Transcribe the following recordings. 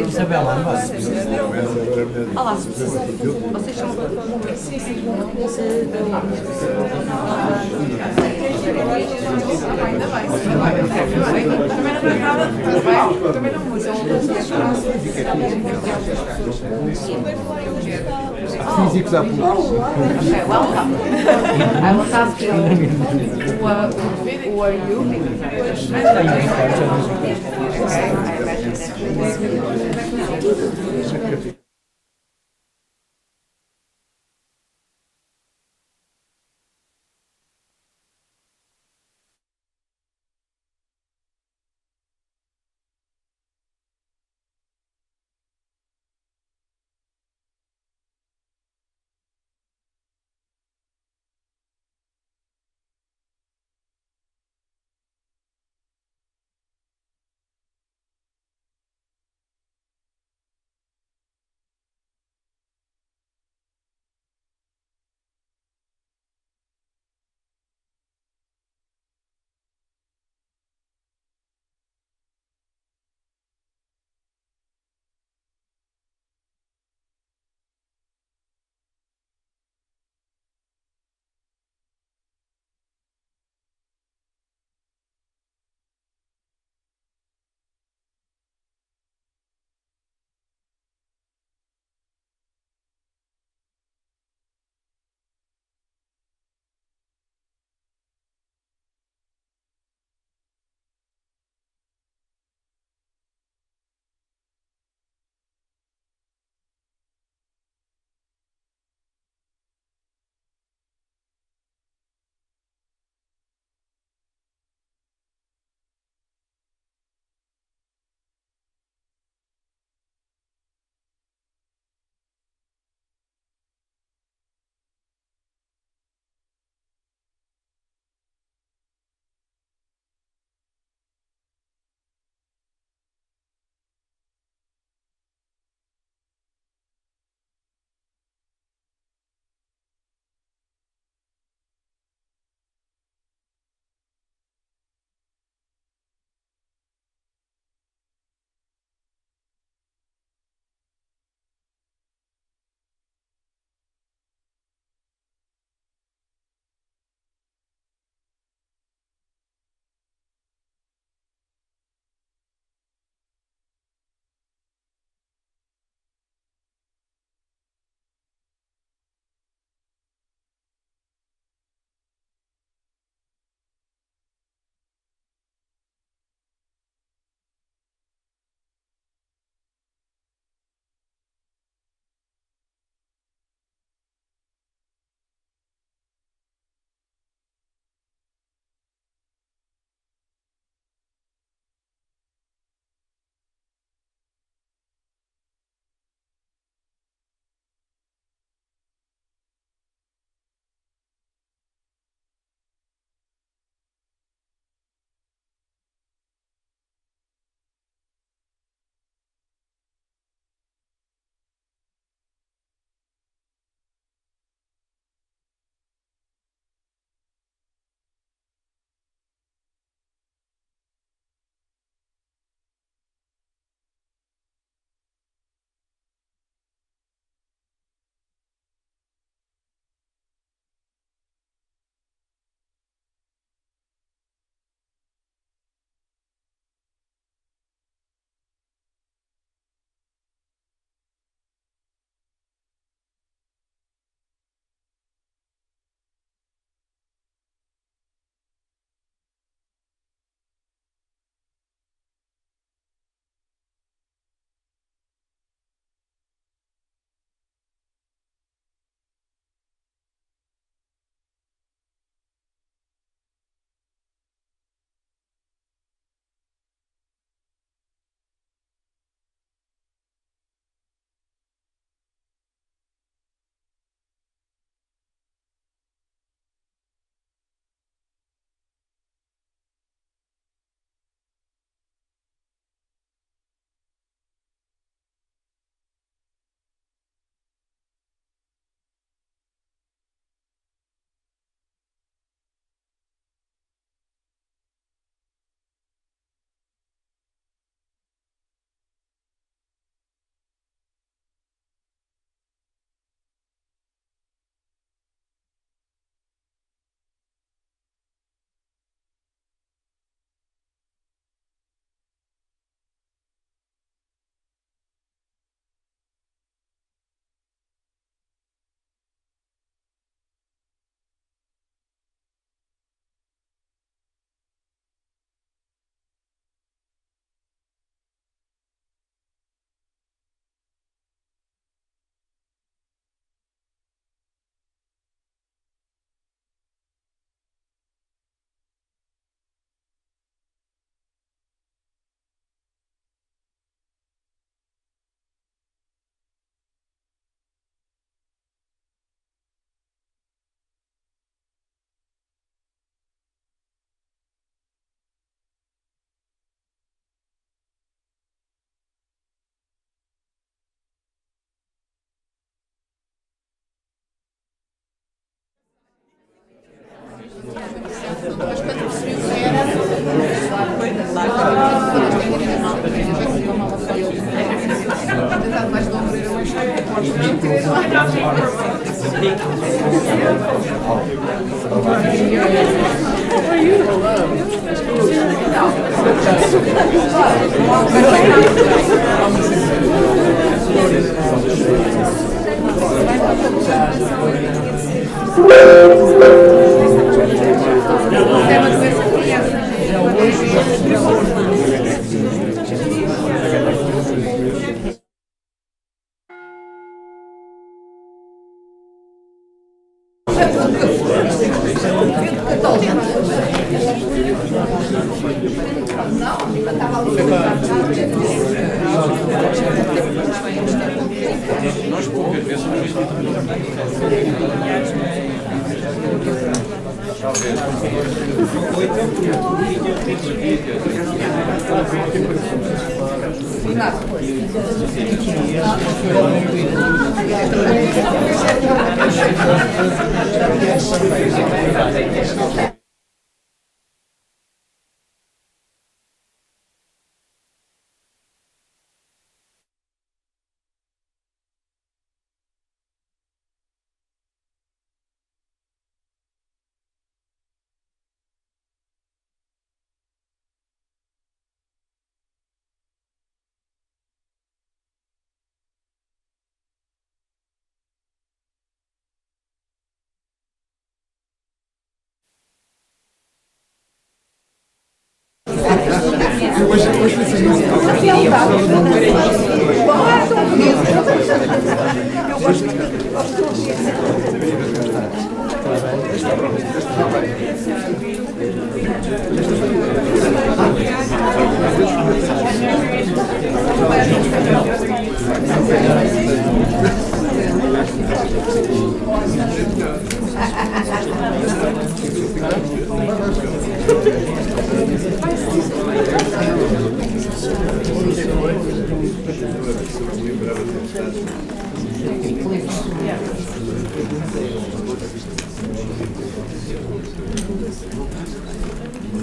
Isabela, olá, vocês são... Ainda bem. Também não é nada. Também não muda. Físicos há poucos. Okay, well done. I will ask you, who are you? Okay, I imagine that.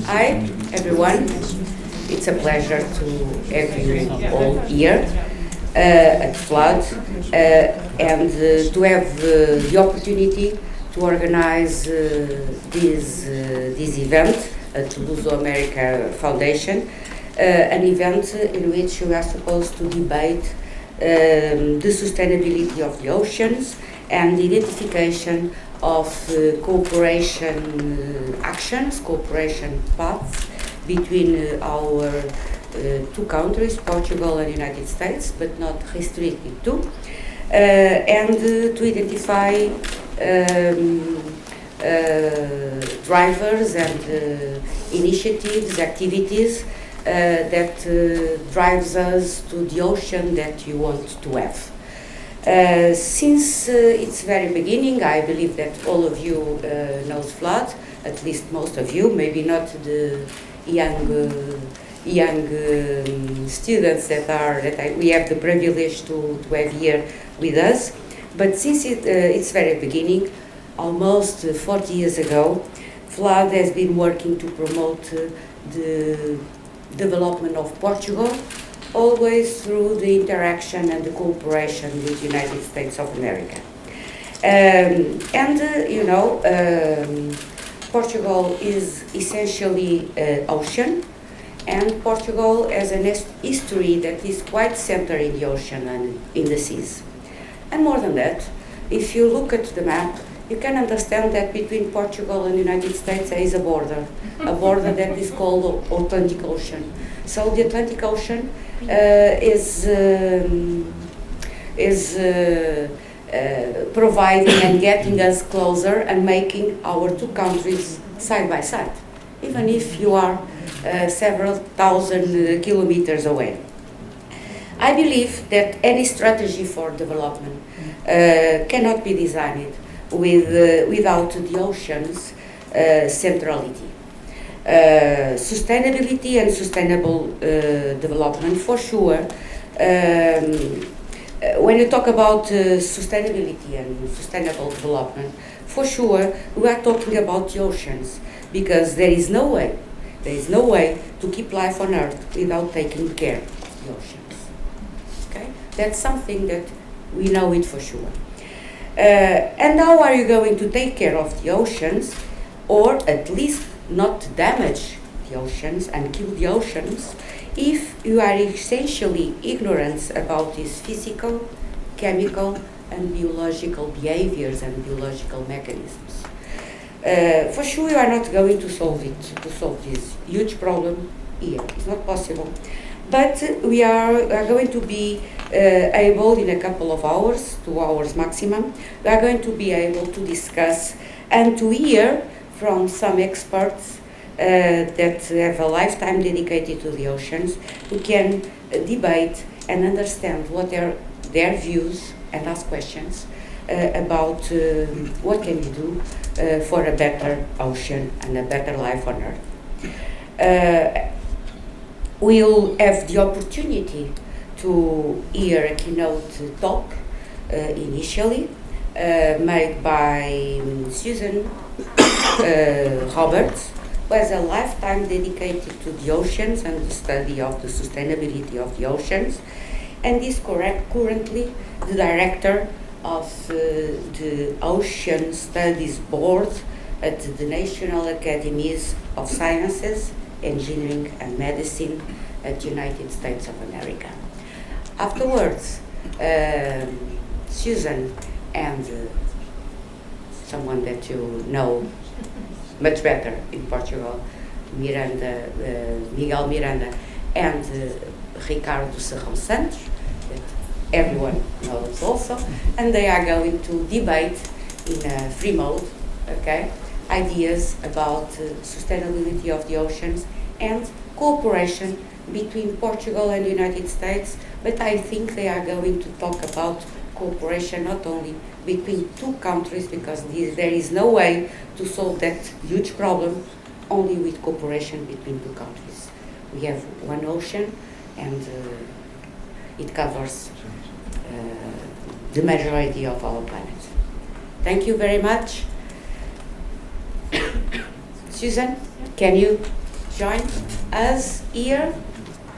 Hi, everyone. It's a pleasure to have you all here at FLAD and to have the opportunity to organize this event at Luso-Americana Foundation, an event in which we are supposed to debate the sustainability of the oceans and the identification of cooperation actions, cooperation paths between our two countries, Portugal and United States, but not restricted to, and to identify drivers and initiatives, activities that drives us to the ocean that you want to have. Since its very beginning, I believe that all of you knows FLAD, at least most of you, maybe not the young students that we have the privilege to have here with us. But since its very beginning, almost 40 years ago, FLAD has been working to promote the development of Portugal, always through the interaction and the cooperation with the United States of America. Portugal is essentially ocean, and Portugal has a history that is quite centered in the ocean and in the seas. And more than that, if you look at the map, you can understand that between Portugal and the United States there is a border that is called the Atlantic Ocean. So the Atlantic Ocean is providing and getting us closer and making our two countries side by side, even if you are several thousand kilometers away. I believe that any strategy for development cannot be designed without the ocean's centrality. Sustainability and sustainable development, for sure. When you talk about sustainability and sustainable development, for sure we are talking about the oceans, because there is no way to keep life on Earth without taking care of the oceans. Okay, that's something that We know it for sure. And how are you going to take care of the oceans, or at least not damage the oceans and kill the oceans, if you are essentially ignorant about these physical, chemical, and biological behaviors and biological mechanisms? For sure, you are not going to solve this huge problem here. It's not possible. But we are going to be able, in a couple of hours, 2 hours maximum, we are going to be able to discuss and to hear from some experts that have a lifetime dedicated to the oceans, who can debate and understand what are their views and ask questions about what can we do for a better ocean and a better life on Earth. We'll have the opportunity to hear a keynote talk initially made by Susan Roberts, who has a lifetime dedicated to the oceans and the study of the sustainability of the oceans, and is currently the director of the Ocean Studies Board at the National Academies of Sciences, Engineering and Medicine at the United States of America. Afterwards, Susan and someone that you know much better in Portugal, Miguel Miranda, and Ricardo Serrão Santos, that everyone knows also, and they are going to debate in a free mode, okay, ideas about sustainability of the oceans and cooperation between Portugal and the United States, but I think they are going to talk about cooperation not only between two countries, because there is no way to solve that huge problem only with cooperation between two countries. We have one ocean and it covers the majority of our planet. Thank you very much. Susan, can you join us here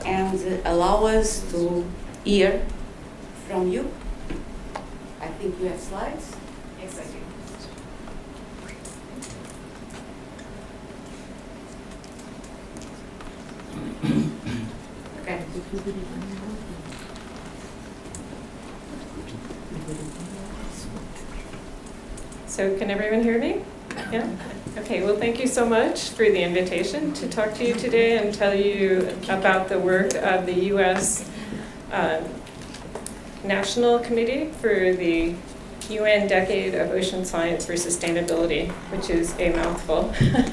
and allow us to hear from you? I think you have slides. Yes, I do. Okay. So can everyone hear me? Yeah? Okay, well, thank you so much for the invitation to talk to you today and tell you about the work of the U.S. National Committee for the UN Decade of Ocean Science for Sustainability, which is a mouthful.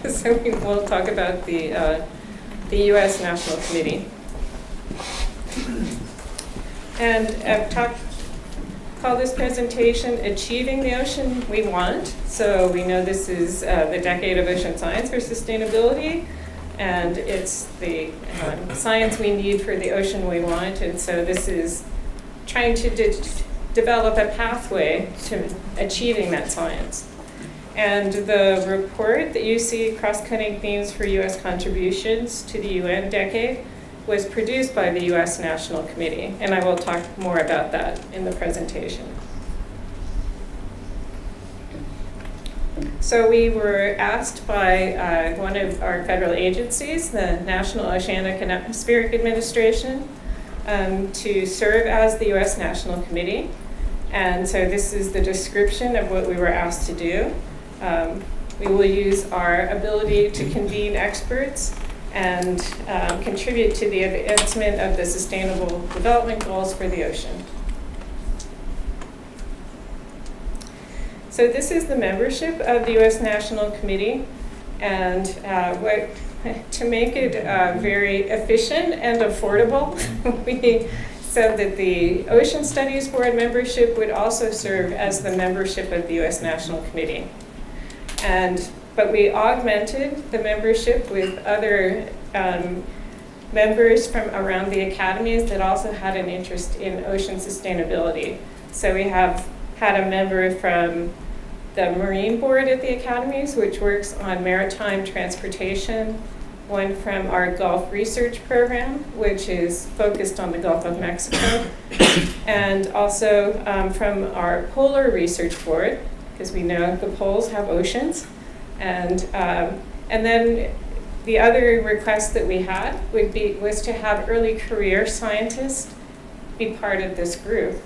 So we will talk about the U.S. National Committee. And I've called this presentation Achieving the Ocean We Want. So we know this is the Decade of Ocean Science for Sustainability, and it's the science we need for the ocean we want. And so this is trying to develop a pathway to achieving that science. And the report that you see, Cross-Cutting Themes for U.S. Contributions to the UN Decade, was produced by the U.S. National Committee, and I will talk more about that in the presentation. So we were asked by one of our federal agencies, the National Oceanic and Atmospheric Administration, to serve as the U.S. National Committee. And so this is the description of what we were asked to do. We will use our ability to convene experts and contribute to the advancement of the Sustainable Development Goals for the ocean. So this is the membership of the U.S. National Committee, and to make it very efficient and affordable, we said that the Ocean Studies Board membership would also serve as the membership of the U.S. National Committee. But we augmented the membership with other members from around the academies that also had an interest in ocean sustainability. So we have had a member from the Marine Board at the academies, which works on maritime transportation, one from our Gulf Research Program, which is focused on the Gulf of Mexico, and also from our Polar Research Board, because we know the poles have oceans. And then the other request that we had was to have early career scientists be part of this group.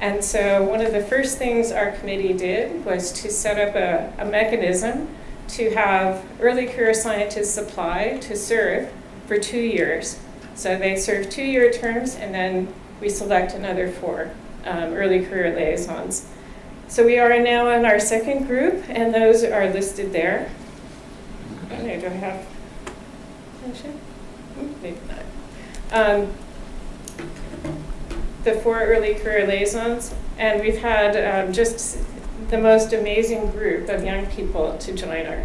And so one of the first things our committee did was to set up a mechanism to have early career scientists apply to serve for 2 years. So they serve 2-year terms, and then we select another 4 early career liaisons. So we are now in our second group, and those are listed there. Okay, do I have motion? Maybe not. The 4 early career liaisons, and we've had just the most amazing group of young people to join our.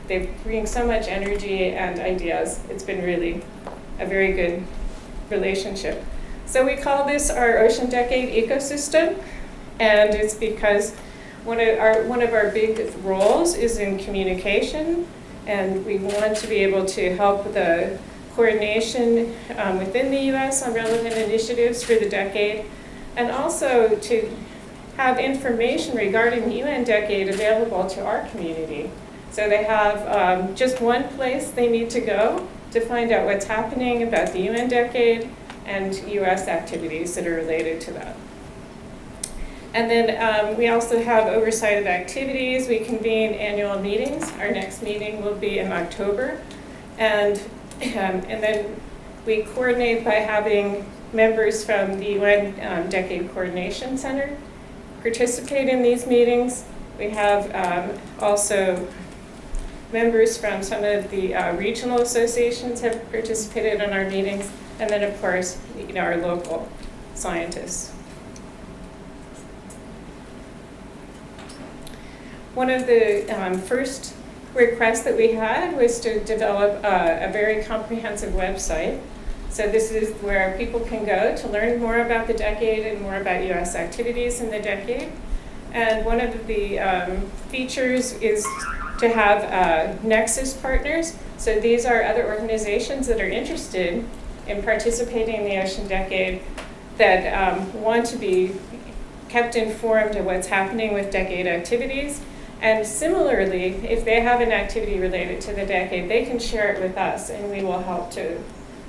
They bring so much energy and ideas. It's been really a very good relationship. So we call this our Ocean Decade ecosystem, and it's because one of our big roles is in communication, and we want to be able to help the coordination within the U.S. on relevant initiatives for the decade, and also to have information regarding the UN Decade available to our community. So they have just one place they need to go to find out what's happening about the UN Decade and U.S. activities that are related to that. And then we also have oversight of activities. We convene annual meetings. Our next meeting will be in October. And then we coordinate by having members from the UN Decade Coordination Center participate in these meetings. We have also members from some of the regional associations have participated in our meetings, and then of course, our local scientists. One of the first requests that we had was to develop a very comprehensive website. So this is where people can go to learn more about the decade and more about U.S. activities in the decade. And one of the features is to have Nexus partners. So these are other organizations that are interested in participating in the Ocean Decade that want to be kept informed of what's happening with decade activities. And similarly, if they have an activity related to the decade, they can share it with us, and we will help to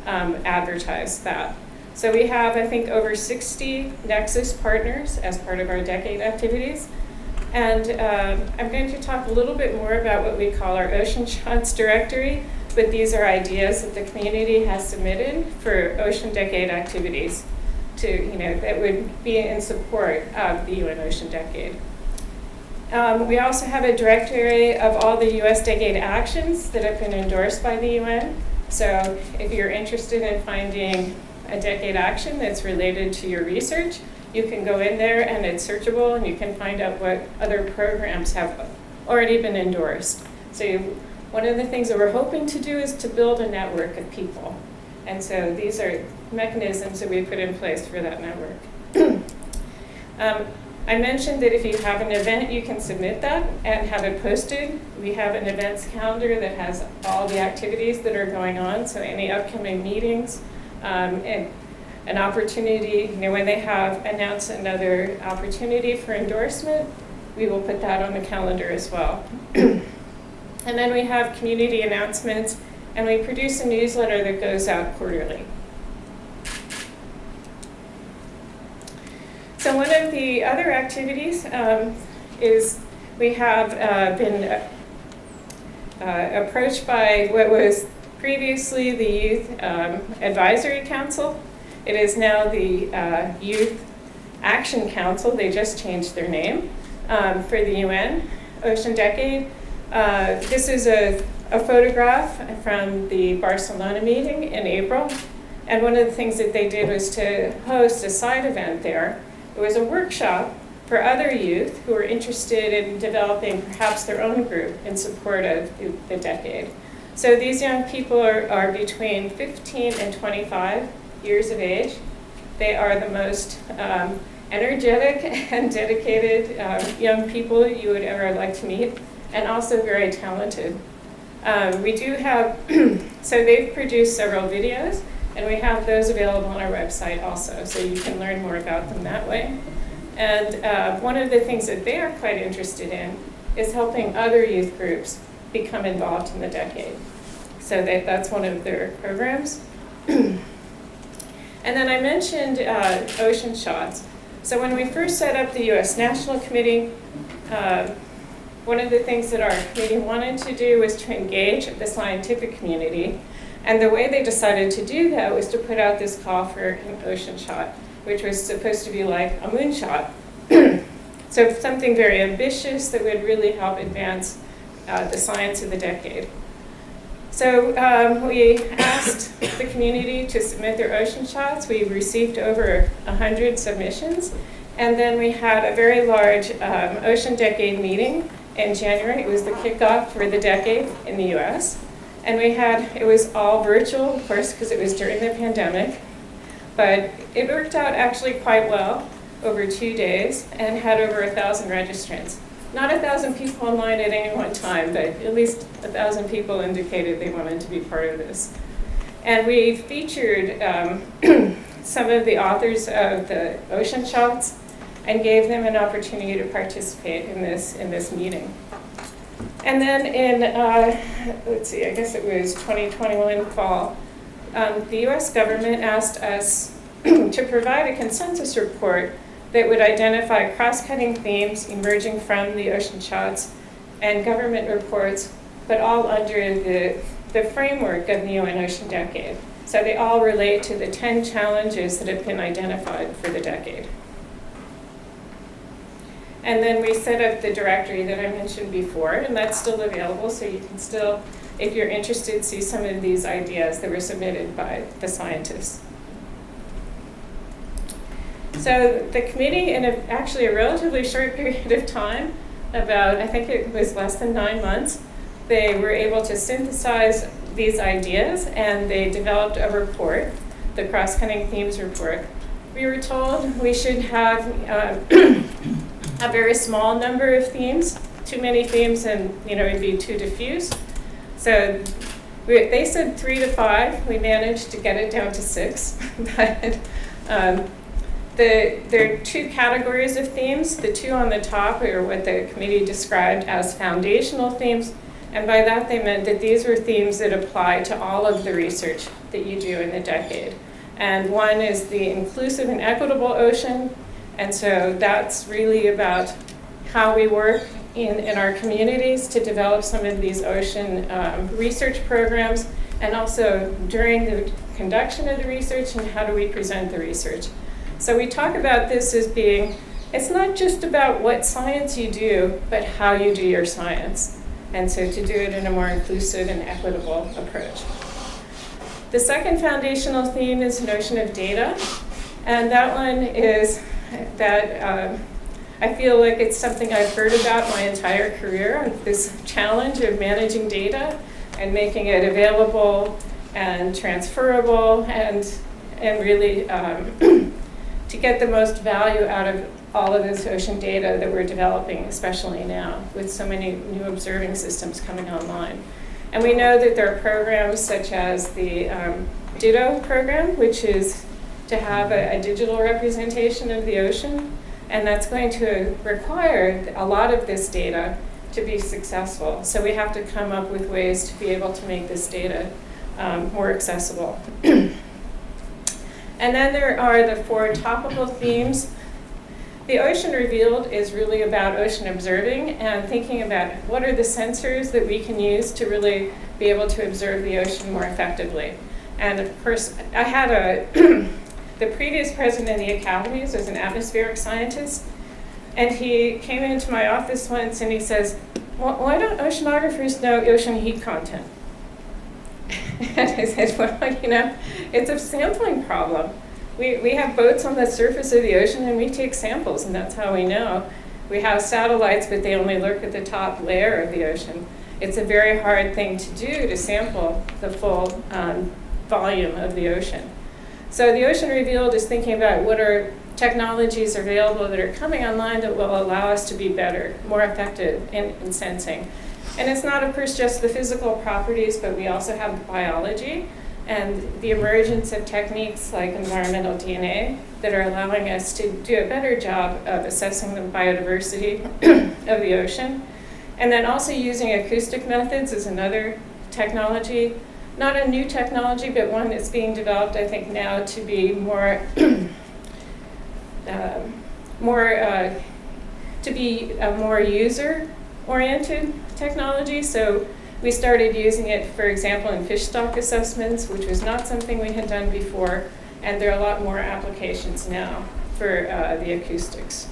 advertise that. So we have, I think, over 60 Nexus partners as part of our decade activities. And I'm going to talk a little bit more about what we call our Ocean Shots Directory, but these are ideas that the community has submitted for Ocean Decade activities that would be in support of the UN Ocean Decade. We also have a directory of all the U.S. Decade actions that have been endorsed by the UN. So if you're interested in finding a decade action that's related to your research, you can go in there and it's searchable, and you can find out what other programs have already been endorsed. So one of the things that we're hoping to do is to build a network of people. And so these are mechanisms that we put in place for that network. I mentioned that if you have an event, you can submit that and have it posted. We have an events calendar that has all the activities that are going on, so any upcoming meetings, and an opportunity, when they have announced another opportunity for endorsement, we will put that on the calendar as well. And then we have community announcements, and we produce a newsletter that goes out quarterly. So one of the other activities is we have been approached by what was previously the Youth Advisory Council. It is now the Youth Action Council. They just changed their name for the UN Ocean Decade. This is a photograph from the Barcelona meeting in April. And one of the things that they did was to host a side event there. It was a workshop for other youth who were interested in developing perhaps their own group in support of the decade. So these young people are between 15 and 25 years of age. They are the most energetic and dedicated young people you would ever like to meet, and also very talented. We do have, so they've produced several videos, and we have those available on our website also, so you can learn more about them that way. And one of the things that they are quite interested in is helping other youth groups become involved in the decade. So that's one of their programs. And then I mentioned ocean shots. So when we first set up the US National Committee, one of the things that our committee wanted to do was to engage the scientific community. And the way they decided to do that was to put out this call for an ocean shot, which was supposed to be like a moonshot. So something very ambitious that would really help advance the science of the decade. So we asked the community to submit their ocean shots. We received over 100 submissions. And then we had a very large Ocean Decade meeting in January. It was the kickoff for the decade in the US. And it was all virtual, of course, because it was during the pandemic. But it worked out actually quite well over 2 days and had over 1,000 registrants. Not 1,000 people online at any one time, but at least 1,000 people indicated they wanted to be part of this. And we featured some of the authors of the ocean shots and gave them an opportunity to participate in this meeting. And then in, let's see, I guess it was 2021 fall, the US government asked us to provide a consensus report that would identify cross-cutting themes emerging from the ocean shots and government reports, but all under the framework of the UN Ocean Decade. So they all relate to the 10 challenges that have been identified for the decade. And then we set up the directory that I mentioned before, and that's still available, so you can still, if you're interested, see some of these ideas that were submitted by the scientists. So the committee, in actually a relatively short period of time, about, I think it was less than 9 months, they were able to synthesize these ideas, and they developed a report, the Cross-Cutting Themes Report. We were told we should have a very small number of themes. Too many themes and it'd be too diffuse. So they said 3 to 5. We managed to get it down to 6. But there are 2 categories of themes. The 2 on the top are what the committee described as foundational themes. And by that they meant that these were themes that apply to all of the research that you do in the decade. And one is the inclusive and equitable ocean. And so that's really about how we work in our communities to develop some of these ocean research programs, and also during the conduction of the research and how do we present the research. So we talk about this as being, it's not just about what science you do, but how you do your science. And so to do it in a more inclusive and equitable approach. The second foundational theme is notion of data. And that one is that I feel like it's something I've heard about my entire career, this challenge of managing data and making it available and transferable and really to get the most value out of all of this ocean data that we're developing, especially now with so many new observing systems coming online. And we know that there are programs such as the DITO program, which is to have a digital representation of the ocean, and that's going to require a lot of this data to be successful. So we have to come up with ways to be able to make this data more accessible. And then there are the 4 topical themes. The Ocean Revealed is really about ocean observing and thinking about what are the sensors that we can use to really be able to observe the ocean more effectively. And of course, I had the previous president of the academies was an atmospheric scientist, and he came into my office once and he says, why don't oceanographers know ocean heat content? And I said, well, it's a sampling problem. We have boats on the surface of the ocean and we take samples, and that's how we know. We have satellites, but they only look at the top layer of the ocean. It's a very hard thing to do to sample the full volume of the ocean. So the Ocean Revealed is thinking about what are technologies available that are coming online that will allow us to be better, more effective in sensing. And it's not, of course, just the physical properties, but we also have the biology and the emergence of techniques like environmental DNA that are allowing us to do a better job of assessing the biodiversity of the ocean. And then also using acoustic methods is another technology, not a new technology, but one that's being developed, I think, now to be more, to be a more user-oriented technology. So we started using it, for example, in fish stock assessments, which was not something we had done before, and there are a lot more applications now for the acoustics.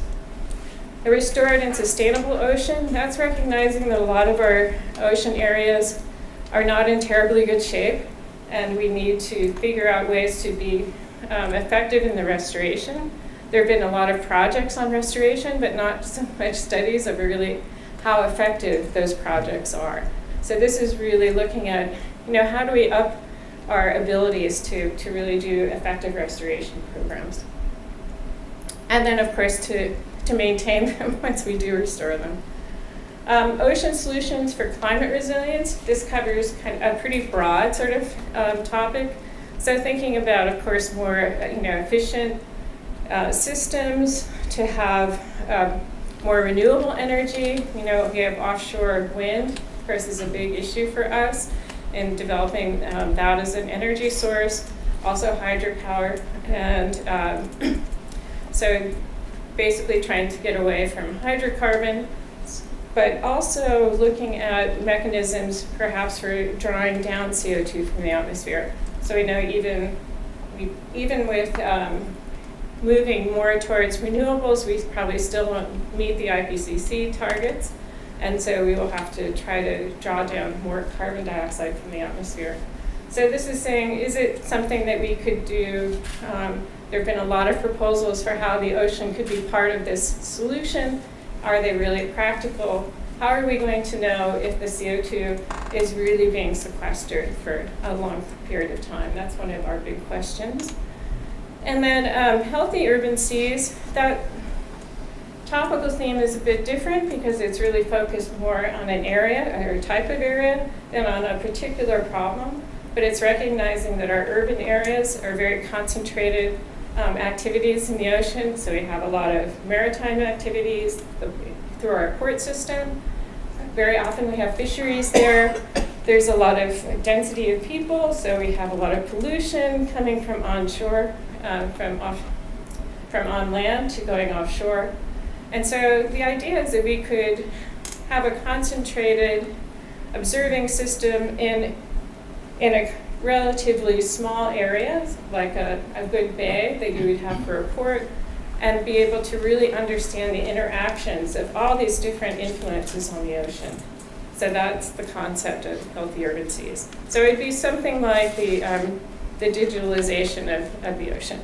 A restored and sustainable ocean, that's recognizing that a lot of our ocean areas are not in terribly good shape, and we need to figure out ways to be effective in the restoration. There have been a lot of projects on restoration, but not so much studies of really how effective those projects are. So this is really looking at, how do we up our abilities to really do effective restoration programs. And then, of course, to maintain them once we do restore them. Ocean solutions for climate resilience. This covers kind of a pretty broad sort of topic. So thinking about, of course, more efficient systems, to have more renewable energy. We have offshore wind, of course, is a big issue for us in developing that as an energy source. Also hydropower, and so basically trying to get away from hydrocarbon, but also looking at mechanisms perhaps for drawing down CO2 from the atmosphere. So we know even with moving more towards renewables, we probably still won't meet the IPCC targets, and so we will have to try to draw down more carbon dioxide from the atmosphere. So this is saying, is it something that we could do? There have been a lot of proposals for how the ocean could be part of this solution. Are they really practical? How are we going to know if the CO2 is really being sequestered for a long period of time? That's one of our big questions. And then healthy urban seas. That topical theme is a bit different because it's really focused more on an area or type of area than on a particular problem. But it's recognizing that our urban areas are very concentrated activities in the ocean. So we have a lot of maritime activities through our port system. Very often we have fisheries there. There's a lot of density of people, so we have a lot of pollution coming from onshore, from on land to going offshore. And so the idea is that we could have a concentrated observing system in a relatively small area, like a good bay that you would have for a port, and be able to really understand the interactions of all these different influences on the ocean. So that's the concept of healthy urban seas. So it'd be something like the digitalization of the ocean.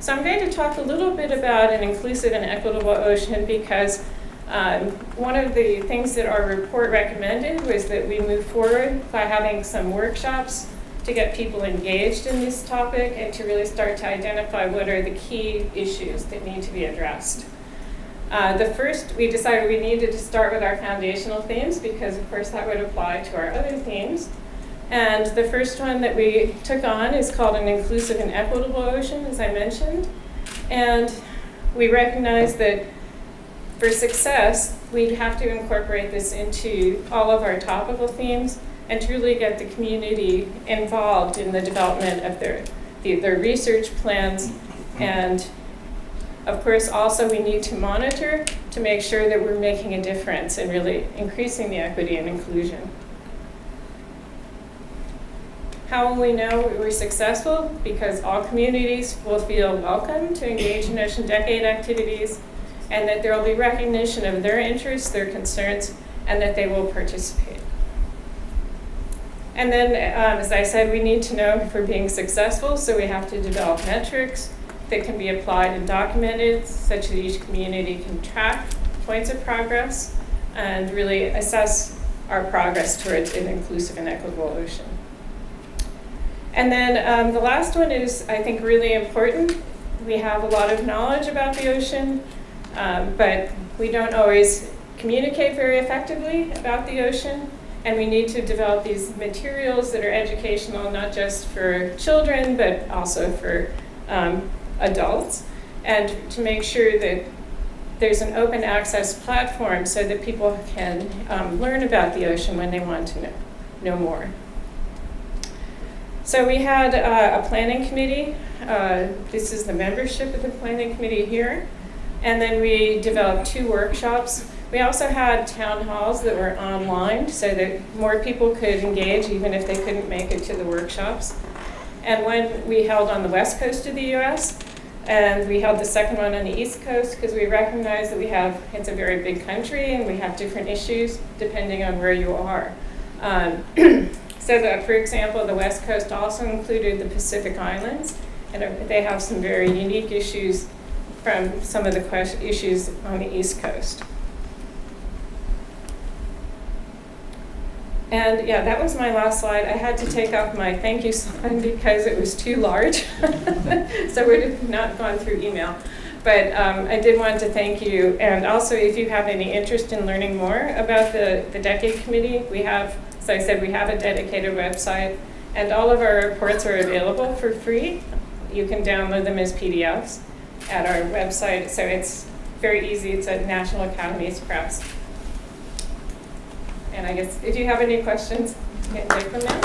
So I'm going to talk a little bit about an inclusive and equitable ocean because one of the things that our report recommended was that we move forward by having some workshops to get people engaged in this topic and to really start to identify what are the key issues that need to be addressed. The first, we decided we needed to start with our foundational themes because, of course, that would apply to our other themes. And the first one that we took on is called an inclusive and equitable ocean, as I mentioned. And we recognized that for success, we'd have to incorporate this into all of our topical themes and to really get the community involved in the development of their research plans. And of course, also we need to monitor to make sure that we're making a difference and really increasing the equity and inclusion. How will we know we're successful? Because all communities will feel welcome to engage in Ocean Decade activities, and that there will be recognition of their interests, their concerns, and that they will participate. And then, as I said, we need to know if we're being successful, so we have to develop metrics that can be applied and documented such that each community can track points of progress and really assess our progress towards an inclusive and equitable ocean. And then the last one is, I think, really important. We have a lot of knowledge about the ocean. But we don't always communicate very effectively about the ocean, and we need to develop these materials that are educational, not just for children, but also for adults, and to make sure that there's an open access platform so that people can learn about the ocean when they want to know more. So we had a planning committee. This is the membership of the planning committee here. And then we developed 2 workshops. We also had town halls that were online so that more people could engage even if they couldn't make it to the workshops. And one we held on the west coast of the US, and we held the second one on the east coast because we recognize that it's a very big country and we have different issues depending on where you are. So that, for example, the west coast also included the Pacific Islands, and they have some very unique issues from some of the issues on the east coast. And yeah, that was my last slide. I had to take off my thank you slide because it was too large. So it would have not gone through email. But I did want to thank you. And also, if you have any interest in learning more about the Decade Committee, we have, so I said, we have a dedicated website. And all of our reports are available for free. You can download them as PDFs at our website. So it's very easy. It's at National Academies Press. And I guess if you have any questions, you can take them now.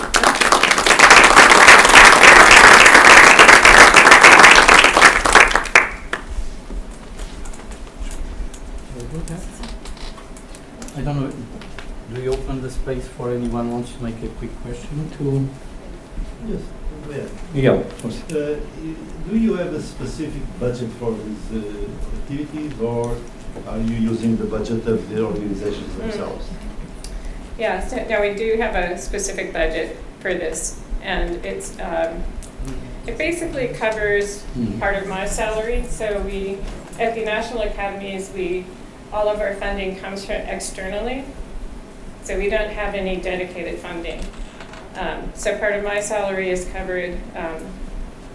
I don't know, do you open the space for anyone who wants to make a quick question to? Yes, Yeah, of course. do you have a specific budget for these activities, or are you using the budget of the organizations themselves? Yeah, so now we do have a specific budget for this, and it's it basically covers part of my salary. So we, at the National Academies, all of our funding comes from externally, so we don't have any dedicated funding. So part of my salary is covered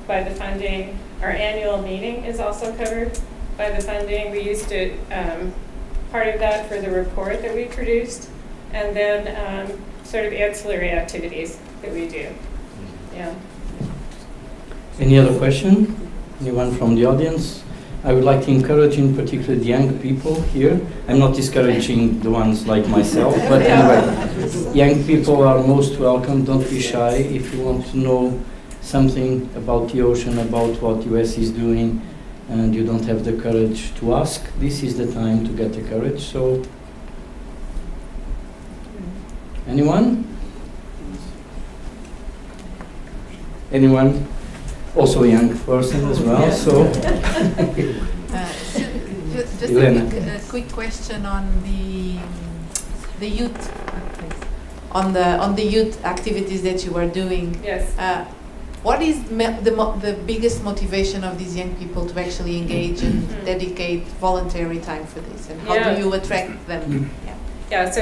by the funding. Our annual meeting is also covered by the funding. We used it, part of that for the report that we produced, and then sort of ancillary activities that we do. Yeah. Any other question? Anyone from the audience? I would like to encourage in particular the young people here. I'm not discouraging the ones like myself, but anyway, young people are most welcome. Don't be shy. If you want to know something about the ocean, about what US is doing, and you don't have the courage to ask, this is the time to get the courage. So, anyone? Anyone? Also a young person as well, so. Just a quick question on the youth, on the youth activities that you are doing. Yes. What is the biggest motivation of these young people to actually engage and dedicate voluntary time for this, and how do you attract them? Yeah. So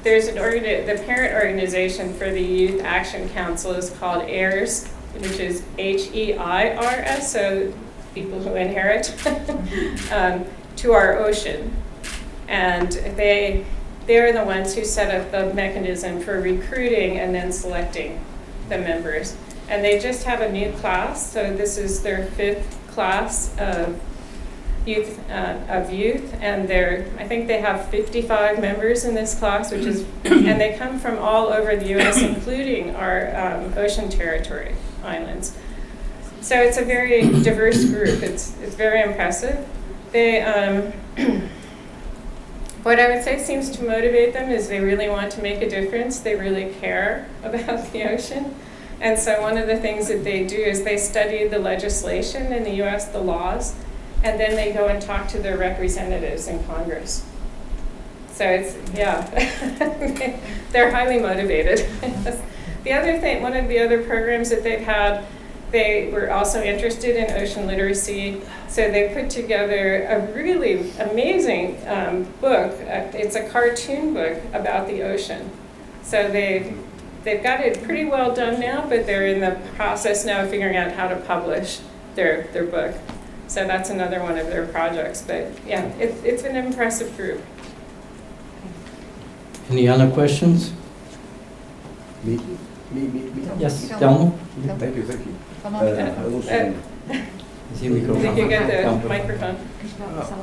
there's the parent organization for the Youth Action Council is called AIRS, which is HEIRS, so people who inherit, to our ocean. And they're the ones who set up the mechanism for recruiting and then selecting the members. And they just have a new class, so this is their 5th class of youth, and I think they have 55 members in this class, which is, and they come from all over the U.S., including our ocean territory islands. So it's a very diverse group. It's very impressive. They, what I would say seems to motivate them is they really want to make a difference. They really care about the ocean. And so one of the things that they do is they study the legislation in the U.S., the laws, and then they go and talk to their representatives in Congress. So it's, they're highly motivated. The other thing, one of the other programs that they've had, they were also interested in ocean literacy. So they put together a really amazing book. It's a cartoon book about the ocean. So they've got it pretty well done now, but they're in the process now of figuring out how to publish their book. So that's another one of their projects. But yeah, it's an impressive group. Any other questions? Me. Yes, Telmo? Thank you. Come on. Zie je I think you get the microfoon. microphone.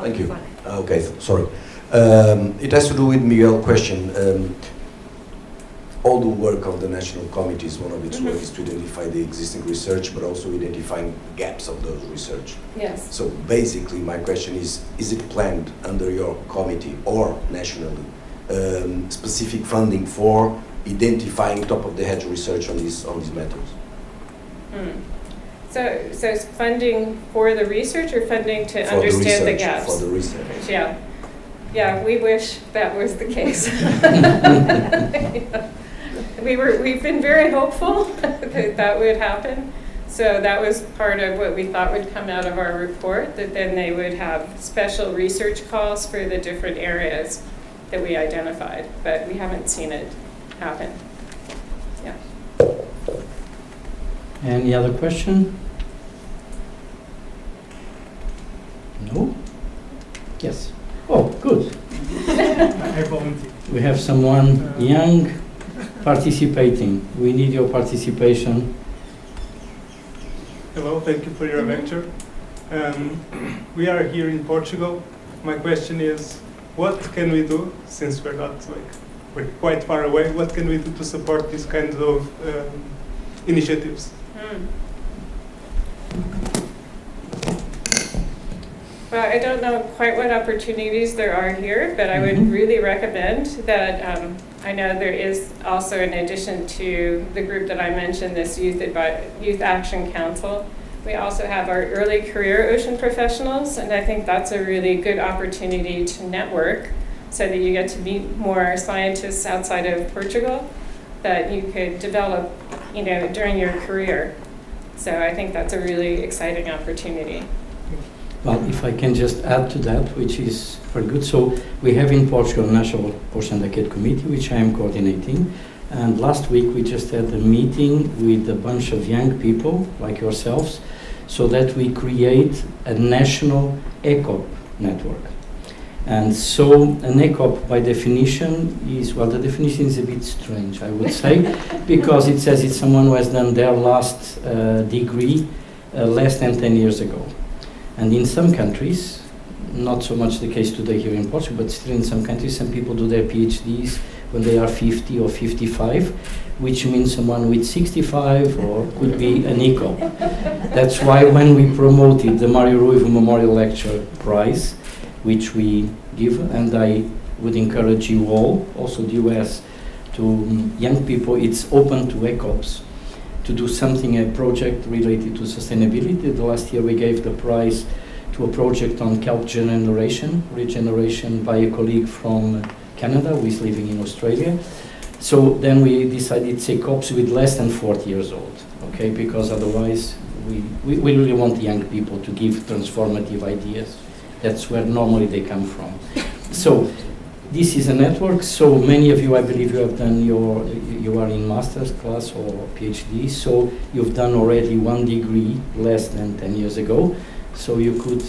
Thank you. Okay, sorry. It has to do with Miguel's question. All the work of the National Committees, one of its work is to identify the existing research, but also identifying gaps of those research. Yes. So basically, my question is it planned under your committee or nationally, specific funding for identifying top-of-the-head research on these methods? So it's funding for the research or funding to For understand the research, gaps? For the research. Yeah. Yeah, we wish that was the case. We've been very hopeful that that would happen. So that was part of what we thought would come out of our report, that then they would have special research calls for the different areas that we identified, but we haven't seen it happen. Yeah. Any other question? No? Yes. Oh, good. I volunteer. We have someone young participating. We need your participation. Hello, thank you for your lecture. We are here in Portugal. My question is, what can we do, since we're quite far away, what can we do to support these kinds of initiatives? Well, I don't know quite what opportunities there are here, but I would really recommend that, I know there is also, in addition to the group that I mentioned, this Youth Action Council, we also have our early career ocean professionals, and I think that's a really good opportunity to network so that you get to meet more scientists outside of Portugal that you could develop, during your career. So I think that's a really exciting opportunity. Well, if I can just add to that, which is very good. So we have in Portugal a National Ocean Decade Committee, which I am coordinating. And last week we just had a meeting with a bunch of young people like yourselves, so that we create a national ECOP network. And so an ECOP by definition is, well, the definition is a bit strange, I would say, because it says it's someone who has done their last degree less than 10 years ago. And in some countries, not so much the case today here in Portugal, but still in some countries, some people do their PhDs when they are 50 or 55, which means someone with 65 or could be an ECOP. That's why when we promoted the Mário Ruivo Memorial Lecture Prize, which we give, and I would encourage you all, also the US, to young people, it's open to ECOPs, to do something, a project related to sustainability. The last year we gave the prize to a project on kelp regeneration by a colleague from Canada who is living in Australia. So then we decided it's ECOPs with less than 40 years old, okay, because otherwise we really want young people to give transformative ideas. That's where normally they come from. So this is a network, so many of you, I believe you have done you are in master's class or PhD, so you've done already one degree less than 10 years ago, so you could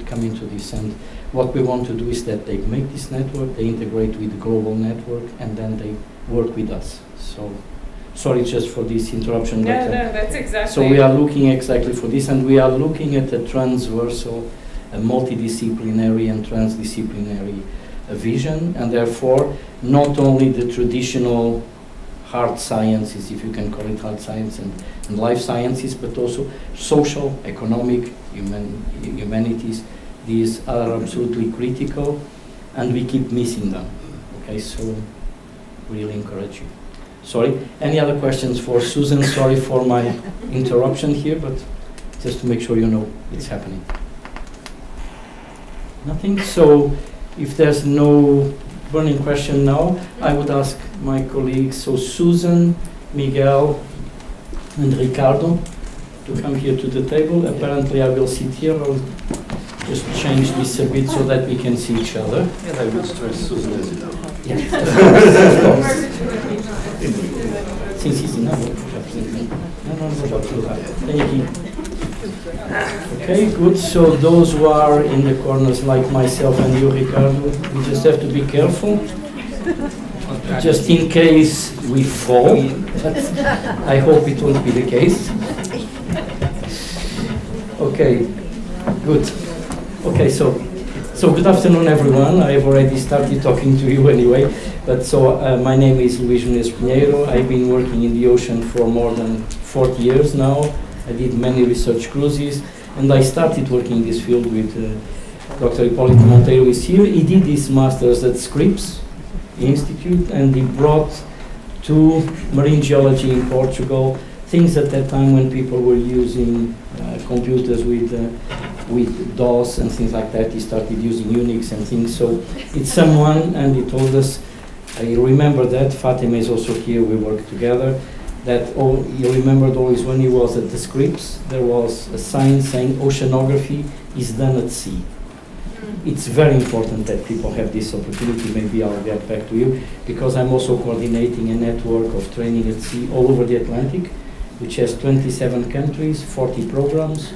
come into this. And what we want to do is that they make this network, they integrate with the global network, and then they work with us. So, sorry just for this interruption. No, that's exactly. So we are looking exactly for this, and we are looking at a transversal, a multidisciplinary and transdisciplinary vision, and therefore not only the traditional hard sciences, if you can call it hard science, and life sciences, but also social, economic, humanities. These are absolutely critical, and we keep missing them. Okay, so really encourage you. Sorry, any other questions for Susan? Sorry for my interruption here, but just to make sure you know it's happening. Nothing? So if there's no burning question now, I would ask my colleagues, so Susan, Miguel, and Ricardo, to come here to the table. Apparently I will sit here. I'll just change this a bit so that we can see each other. And I would stress Susan as it Yeah. Sim, não, vou puxar por cima. Não, vou já puxar. Tem aqui. Okay, good. So those who are in the corners like myself and you, Ricardo, we just have to be careful, just in case we fall. But I hope it won't be the case. Okay, good. Okay, so good afternoon, everyone. I have already started talking to you anyway. But my name is Luis Pinheiro. I've been working in the ocean for more than 40 years now. I did many research cruises, and I started working in this field with Dr. Hipólito Monteiro is here. He did his master's at Scripps Institute, and he brought to marine geology in Portugal things at that time when people were using computers with DOS and things like that. He started using Unix and things. So it's someone, and he told us, I remember that, Fatima is also here, we worked together, that he remembered always when he was at the Scripps, there was a sign saying oceanography is done at sea. It's very important that people have this opportunity. Maybe I'll get back to you, because I'm also coordinating a network of training at sea all over the Atlantic, which has 27 countries, 40 programs,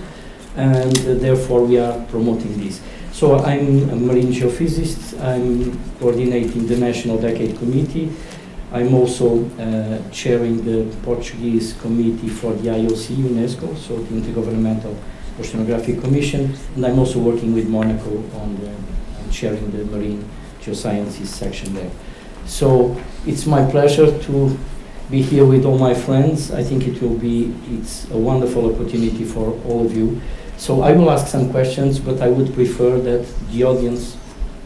and therefore we are promoting this. So I'm a marine geophysicist. I'm coordinating the National Decade Committee. I'm also chairing the Portuguese committee for the IOC UNESCO, so the Intergovernmental Oceanographic Commission, and I'm also working with Monaco on chairing the Marine Geosciences section there. So it's my pleasure to be here with all my friends. I think it's a wonderful opportunity for all of you. So I will ask some questions, but I would prefer that the audience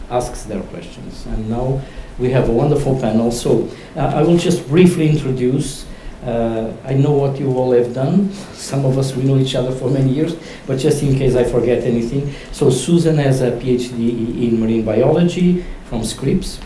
asks their questions. And now we have a wonderful panel. So I will just briefly introduce. I know what you all have done. Some of us, we know each other for many years, but just in case I forget anything. So Susan has a PhD in marine biology from Scripps,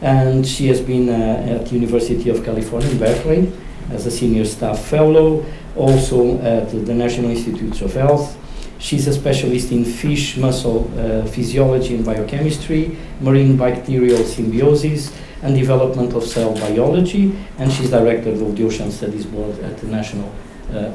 and she has been at the University of California in Berkeley as a senior staff fellow, also at the National Institutes of Health. She's a specialist in fish muscle physiology and biochemistry, marine bacterial symbiosis, and development of cell biology, and she's director of the Ocean Studies Board at the National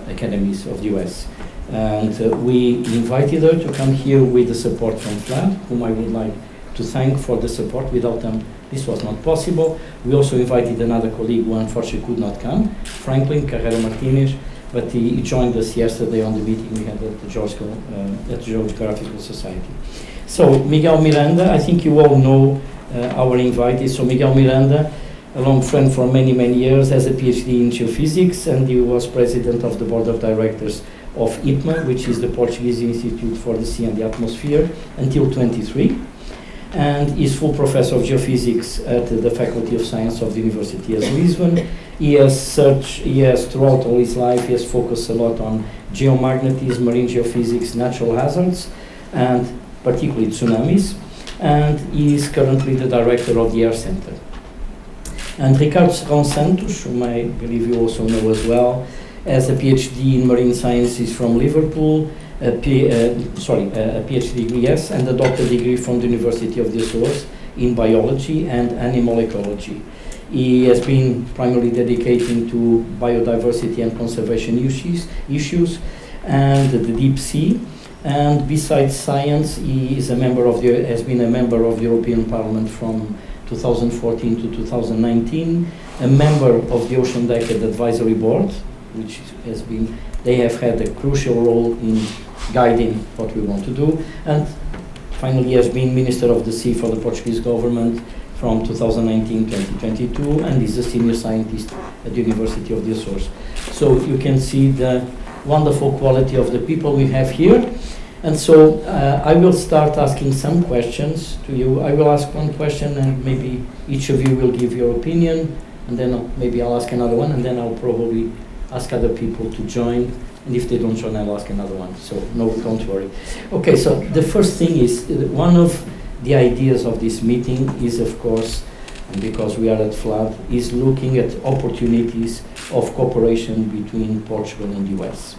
Academies of the US. And we invited her to come here with the support from FLAD, whom I would like to thank for the support. Without them, this was not possible. We also invited another colleague who unfortunately could not come, Franklin Carrera Martinez, but he joined us yesterday on the meeting we had at the Geographical Society. So Miguel Miranda, I think you all know our invitee. So Miguel Miranda, a long friend for many, many years, has a PhD in geophysics, and he was president of the board of directors of IPMA, which is the Portuguese Institute for the Sea and the Atmosphere, until 23. And is full professor of geophysics at the Faculty of Science of the University of Lisbon. He has throughout all his life, he has focused a lot on geomagnetism, marine geophysics, natural hazards, and particularly tsunamis. And he is currently the director of the Air Center. And Ricardo Serrão Santos, whom I believe you also know as well, has a PhD in marine sciences from Liverpool, a PhD degree, yes, and a doctorate degree from the University of the Azores in biology and animal ecology. He has been primarily dedicating to biodiversity and conservation issues and the deep sea. And besides science, he is has been a member of the European Parliament from 2014 to 2019, a member of the Ocean Decade Advisory Board, which they have had a crucial role in guiding what we want to do, and finally he has been Minister of the Sea for the Portuguese government from 2019 to 2022, and is a senior scientist at the University of the Azores. So you can see the wonderful quality of the people we have here. And so I will start asking some questions to you. I will ask one question, and maybe each of you will give your opinion, and then maybe I'll ask another one, and then I'll probably ask other people to join, and if they don't join, I'll ask another one. So no, don't worry. Okay, so the first thing is, one of the ideas of this meeting is, of course, and because we are at FLAD, is looking at opportunities of cooperation between Portugal and the US.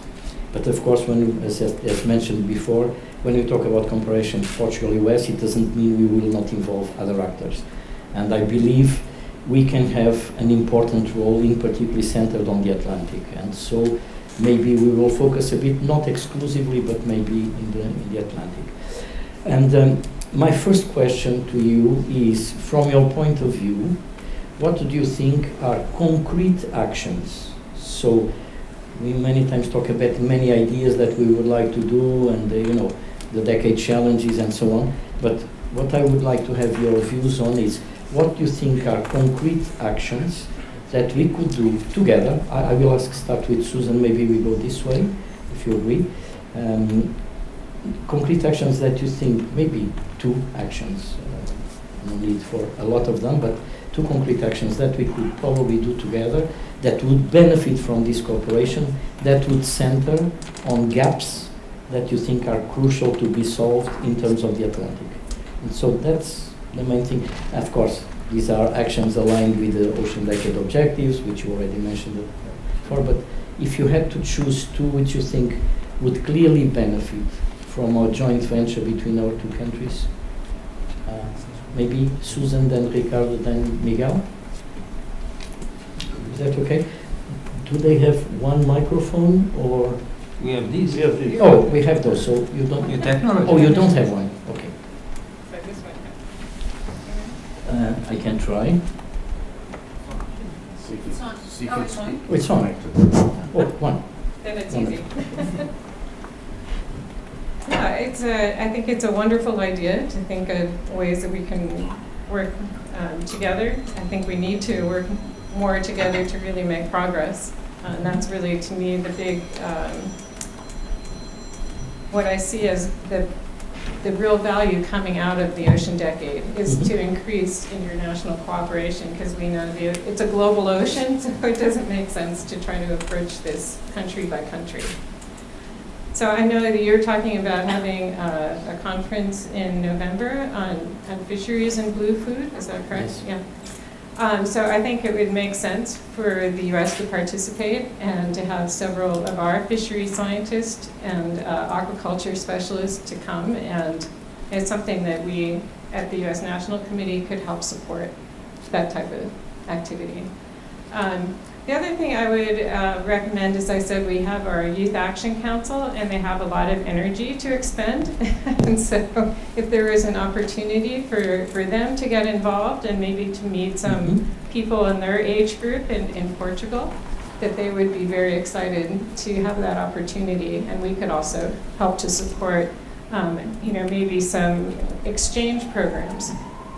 But of course, as mentioned before, when we talk about cooperation Portugal-US, it doesn't mean we will not involve other actors. And I believe we can have an important role, in particularly centered on the Atlantic. And so maybe we will focus a bit, not exclusively, but maybe in the Atlantic. And my first question to you is, from your point of view, what do you think are concrete actions? So we many times talk about many ideas that we would like to do, and the decade challenges and so on. But what I would like to have your views on is, what do you think are concrete actions that we could do together? I will start with Susan, maybe we go this way, if you agree. Concrete actions that you think, maybe 2 actions, no need for a lot of them, but 2 concrete actions that we could probably do together that would benefit from this cooperation, that would center on gaps that you think are crucial to be solved in terms of the Atlantic. And so that's the main thing. Of course, these are actions aligned with the Ocean Decade objectives, which you already mentioned before, but if you had to choose 2 which you think would clearly benefit from our joint venture between our 2 countries, maybe Susan, then Ricardo, then Miguel? Is that okay? Do they have one microphone, or? We have these. We have this. Oh, we have those, so you don't? Your technology. Oh, you don't have one, okay. So this one. I can try. It's on. Oh, one. Then it's Wonderful. easy. Yeah, I think it's a wonderful idea to think of ways that we can work together. I think we need to work more together to really make progress. And that's really, to me, the big, what I see as the real value coming out of the Ocean Decade is to increase international cooperation, because we know it's a global ocean, so it doesn't make sense to try to approach this country by country. So I know that you're talking about having a conference in November on fisheries and blue food, is that correct? Yes. Yeah. So I think it would make sense for the U.S. to participate and to have several of our fishery scientists and aquaculture specialists to come, and it's something that we at the U.S. National Committee could help support, that type of activity. The other thing I would recommend, as I said, we have our Youth Action Council, and they have a lot of energy to expend. And so if there is an opportunity for them to get involved and maybe to meet some people in their age group in Portugal, that they would be very excited to have that opportunity. And we could also help to support, maybe some exchange programs.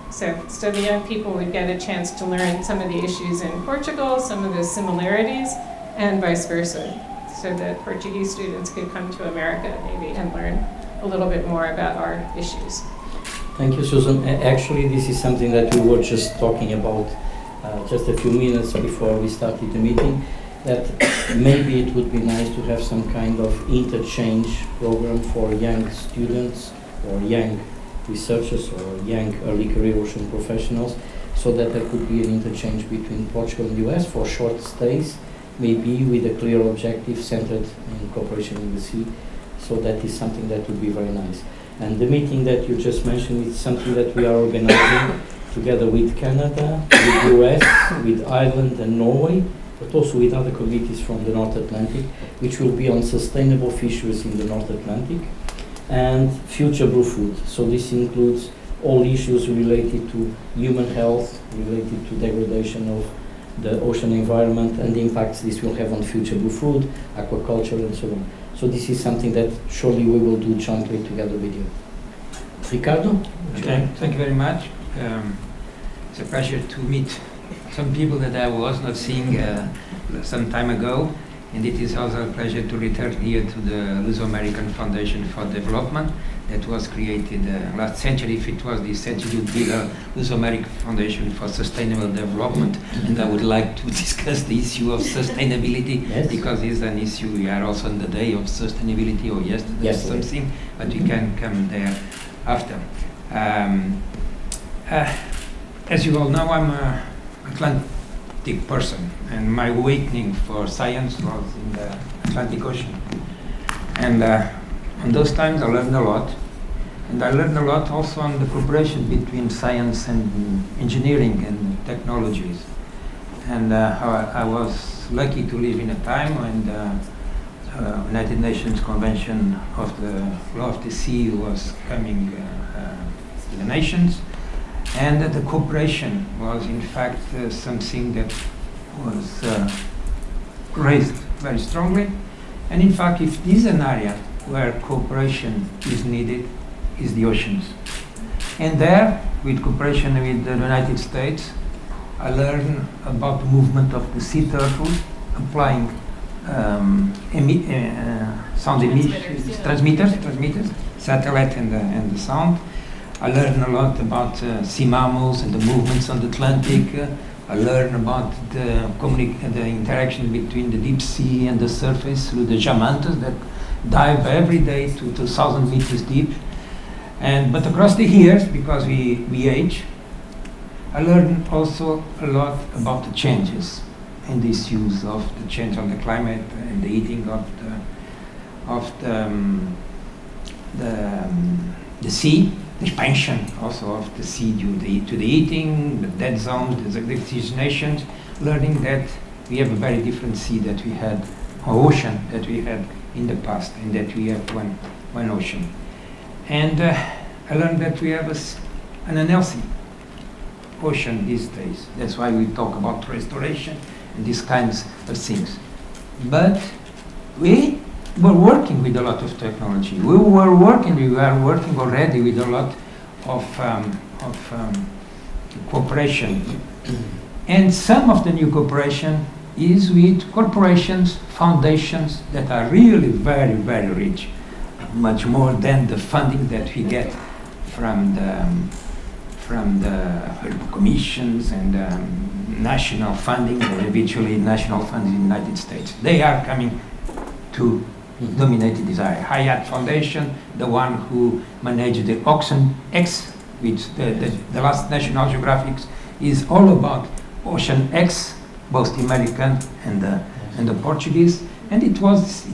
So the young people would get a chance to learn some of the issues in Portugal, some of the similarities, and vice versa. So that Portuguese students could come to America maybe and learn a little bit more about our issues. Thank you, Susan. Actually, this is something that we were just talking about just a few minutes before we started the meeting, that maybe it would be nice to have some kind of interchange program for young students or young researchers or young early career ocean professionals, so that there could be an interchange between Portugal and the US for short stays, maybe with a clear objective centered in cooperation in the sea. So that is something that would be very nice. And the meeting that you just mentioned is something that we are organizing together with Canada, with the US, with Ireland and Norway, but also with other committees from the North Atlantic, which will be on sustainable fisheries in the North Atlantic and future blue food. So this includes all issues related to human health, related to degradation of the ocean environment and the impacts this will have on future blue food, aquaculture and so on. So this is something that surely we will do jointly together with you. Ricardo? Okay, thank you very much. It's a pleasure to meet some people that I was not seeing some time ago. And it is also a pleasure to return here to the Luso-American Foundation for Development that was created last century. If it was this century, it would be the Luso-American Foundation for Sustainable Development. And I would like to discuss the issue of sustainability, because it's an issue. We are also on the day of sustainability, or yesterday or something, but we can come there after. As you all know, I'm an Atlantic person, and my awakening for science was in the Atlantic Ocean. And on those times I learned a lot, and I learned a lot also on the cooperation between science and engineering and technologies. And I was lucky to live in a time when United Nations Convention of the Law of the Sea was coming to the nations, and that the cooperation was in fact something that was raised very strongly. And in fact, if this is an area where cooperation is needed, is the oceans. And there, with cooperation with the United States, I learned about the movement of the sea turtle, applying sound emissions, transmitters, satellite and the sound. I learned a lot about sea mammals and the movements on the Atlantic. I learned about the interaction between the deep sea and the surface through the jamantas that dive every day to 2,000 meters deep. But across the years, because we age, I learned also a lot about the changes in this use of the change of the climate and the heating of the sea, the expansion also of the sea due to the heating, the dead zones, the desertifications, learning that we have a very different sea that we had, or ocean that we had in the past, and that we have one ocean. And I learned that we have an unhealthy ocean these days. That's why we talk about restoration and these kinds of things. But we were working with a lot of technology. We are working already with a lot of cooperation. And some of the new cooperation is with corporations, foundations that are really very, very rich, much more than the funding that we get from the commissions and national funding, or eventually national funding in the United States. They are coming to dominate this area. Hyatt Foundation, the one who managed the Ocean X, which the last National Geographic is all about Ocean X, both the American and the Portuguese, and it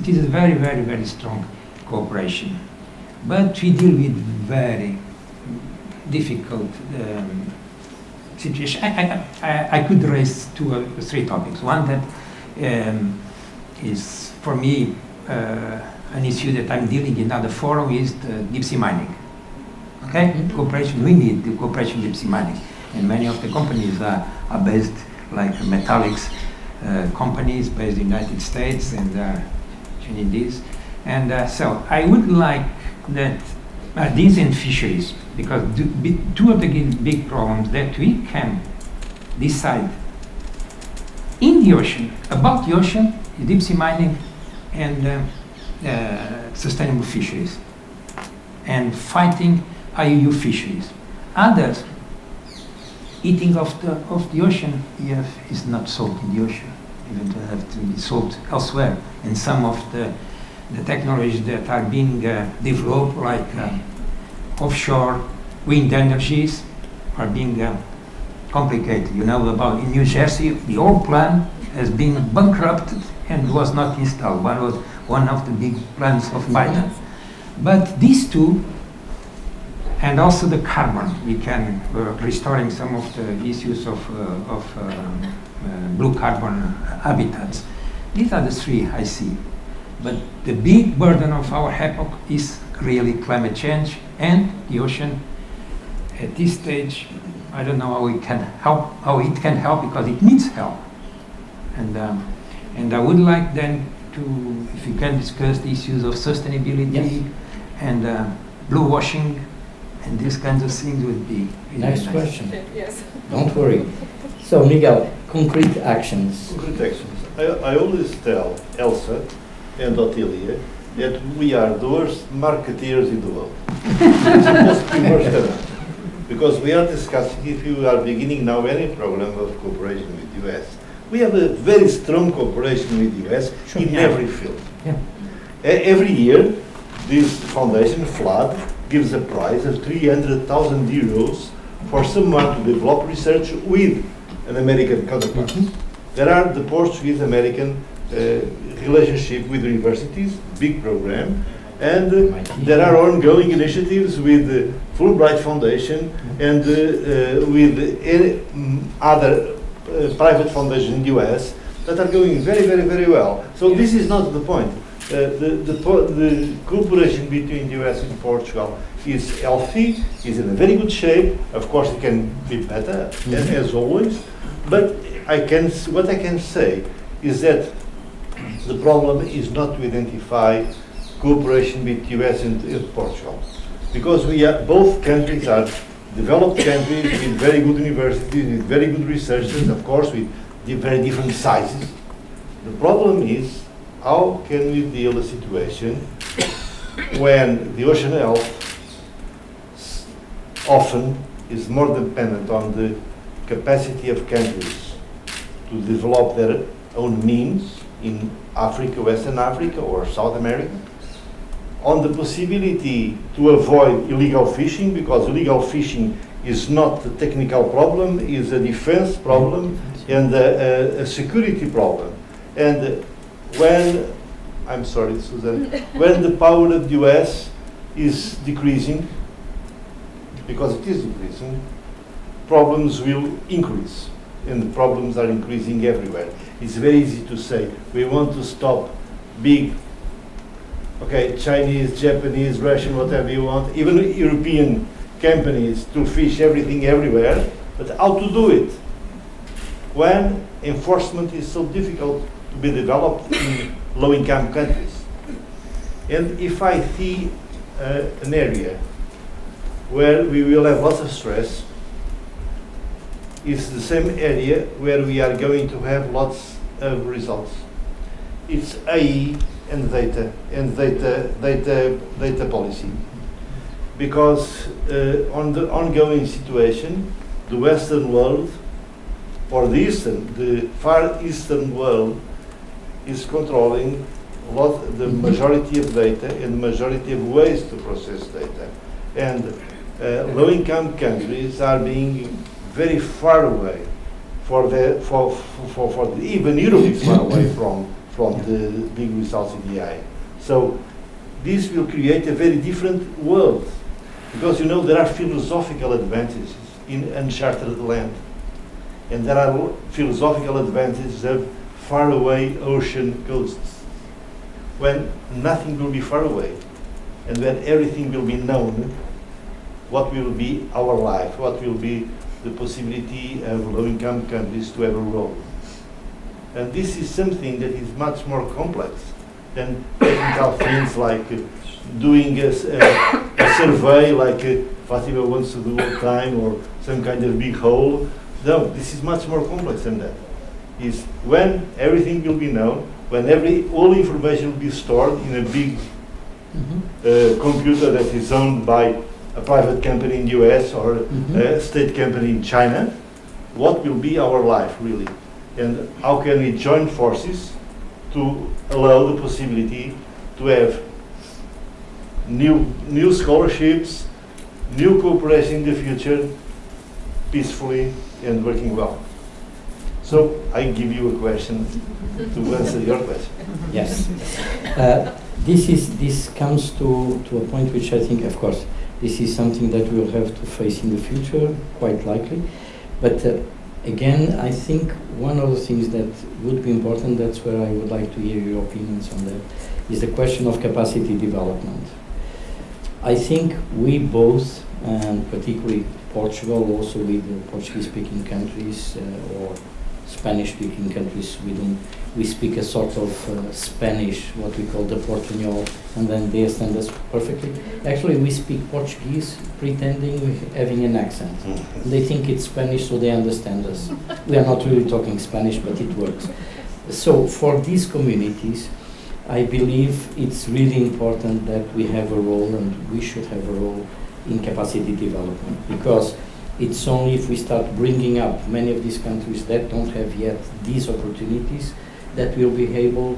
is a very, very, very strong cooperation. But we deal with very difficult situation. I could raise 2 or 3 topics. One that is for me an issue that I'm dealing in other forum is the deep sea mining. Okay, cooperation. We need the cooperation deep sea mining, and many of the companies are based like metallics companies based in the United States and in this. And so I would like that these in fisheries, because 2 of the big problems that we can decide in the ocean, about the ocean, deep sea mining and sustainable fisheries, and fighting IUU fisheries. Others, eating of the ocean is not sold in the ocean, even to have to be sold elsewhere. And some of the technologies that are being developed, like offshore wind energies, are being complicated. You know about in New Jersey, the old plant has been bankrupted and was not installed. One was one of the big plants of Biden. But these 2, and also the carbon, we can restoring some of the issues of blue carbon habitats. These are the 3 I see. But the big burden of our epoch is really climate change and the ocean. At this stage, I don't know how it can help, because it needs help. And I would like then to, if you can discuss the issues of sustainability and blue washing and these kinds of things would be really Next nice. question. Yes. Don't worry. So Miguel, concrete actions. Concrete actions. I always tell Elsa and Otilia that we are the worst marketeers in the world. It's supposed to be worse than us. Because we are discussing if you are beginning now any program of cooperation with the US. We have a very strong cooperation with the US in every field. Yeah. Every year, this foundation, FLAD, gives a prize of 300,000 euros for someone to develop research with an American counterpart. There are the Portuguese-American relationship with universities, big program, and there are ongoing initiatives with the Fulbright Foundation and with other private foundations in the US that are going very, very, very well. So this is not the point. the cooperation between the US and Portugal is healthy, is in a very good shape. Of course, it can be better, as always. But what I can say is that the problem is not to identify cooperation with the US and Portugal, because both countries are developed countries with very good universities, with very good researchers, of course, with very different sizes. The problem is, how can we deal with a situation when the ocean health often is more dependent on the capacity of countries to develop their own means in Africa, Western Africa or South America, on the possibility to avoid illegal fishing, because illegal fishing is not a technical problem, is a defense problem and a security problem. And when, I'm sorry, Susan, when the power of the US is decreasing, because it is decreasing, problems will increase, and the problems are increasing everywhere. It's very easy to say, we want to stop big, Chinese, Japanese, Russian, whatever you want, even European companies to fish everything everywhere, but how to do it when enforcement is so difficult to be developed in low-income countries? And if I see an area where we will have lots of stress, it's the same area where we are going to have lots of results. It's AI and data policy. Because on the ongoing situation, the Western world, or the Far Eastern world, is controlling the majority of data and the majority of ways to process data. And low-income countries are being very far away even Europe is far away from the big results in the AI. So this will create a very different world, because there are philosophical advantages in uncharted land, and there are philosophical advantages of faraway ocean coasts, when nothing will be far away, and when everything will be known. What will be our life? What will be the possibility of low-income countries to have a role? And this is something that is much more complex than technical things like doing a survey like Fatima wants to do all the time, or some kind of big hole. No, this is much more complex than that. Is when everything will be known, when all information will be stored in a big computer that is owned by a private company in the US or a state company in China, what will be our life really? And how can we join forces to allow the possibility to have new scholarships, new cooperation in the future, peacefully and working well? So I give you a question to answer your question. Yes. This comes to a point which I think, of course, this is something that we'll have to face in the future, quite likely. But again, I think one of the things that would be important, that's where I would like to hear your opinions on that, is the question of capacity development. I think we both, and particularly Portugal, also with the Portuguese-speaking countries or Spanish-speaking countries, we speak a sort of Spanish, what we call the Portuñol, and then they understand us perfectly. Actually, we speak Portuguese pretending having an accent. They think it's Spanish, so they understand us. We are not really talking Spanish, but it works. So for these communities, I believe it's really important that we have a role, and we should have a role in capacity development, because it's only if we start bringing up many of these countries that don't have yet these opportunities that we'll be able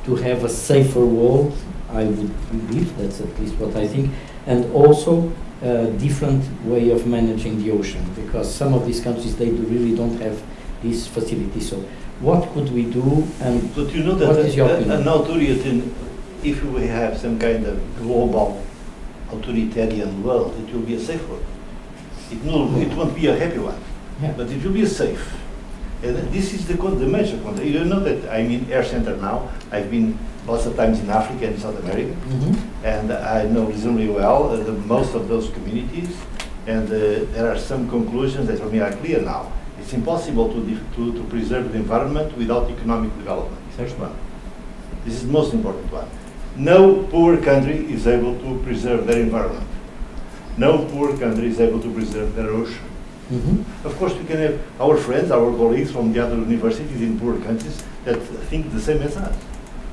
to have a safer world. I would believe, that's at least what I think, and also a different way of managing the ocean, because some of these countries, they really don't have these facilities. So what could we do, and but you know that what is your opinion? An authoritarian, if we have some kind of global authoritarian world, it will be a safe world. It won't be a happy one, but it will be safe. And this is the major context. You know that I'm in Air Center now. I've been lots of times in Africa and South America, Mm-hmm. and I know reasonably well most of those communities, and there are some conclusions that for me are clear now. It's impossible to preserve the environment without economic development. First one. This is the most important one. No poor country is able to preserve their environment. No poor country is able to preserve their ocean. Mm-hmm. Of course, we can have our friends, our colleagues from the other universities in poor countries that think the same as us.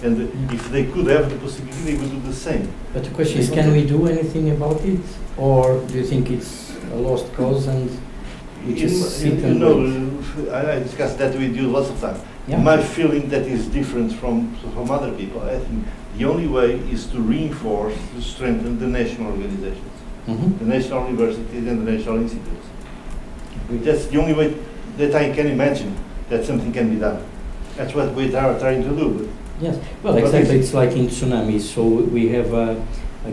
And if they could have the possibility, they would do the same. But the question is, can we do anything about it? Or do you think it's a lost cause and we just sit and wait? I discussed that with you lots of times. Yeah. My feeling that is different from other people. I think the only way is to reinforce, to strengthen the national organizations, Mm-hmm. the national universities and the national institutes. That's the only way that I can imagine that something can be done. That's what we are trying to do. Yes, well, exactly. It's like in tsunamis. So we have a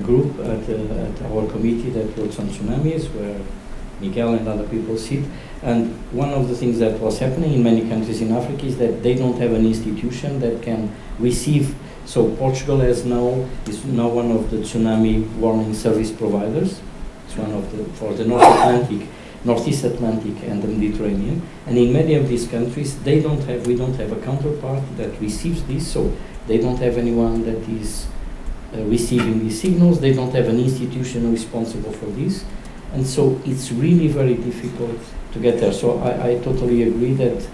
group at our committee that works on tsunamis, where Miguel and other people sit. And one of the things that was happening in many countries in Africa is that they don't have an institution that can receive. So Portugal is now one of the tsunami warning service providers. It's one of the for the Northeast Atlantic and the Mediterranean, and in many of these countries we don't have a counterpart that receives this, so they don't have anyone that is receiving these signals, they don't have an institution responsible for this, and so it's really very difficult to get there. So I totally agree that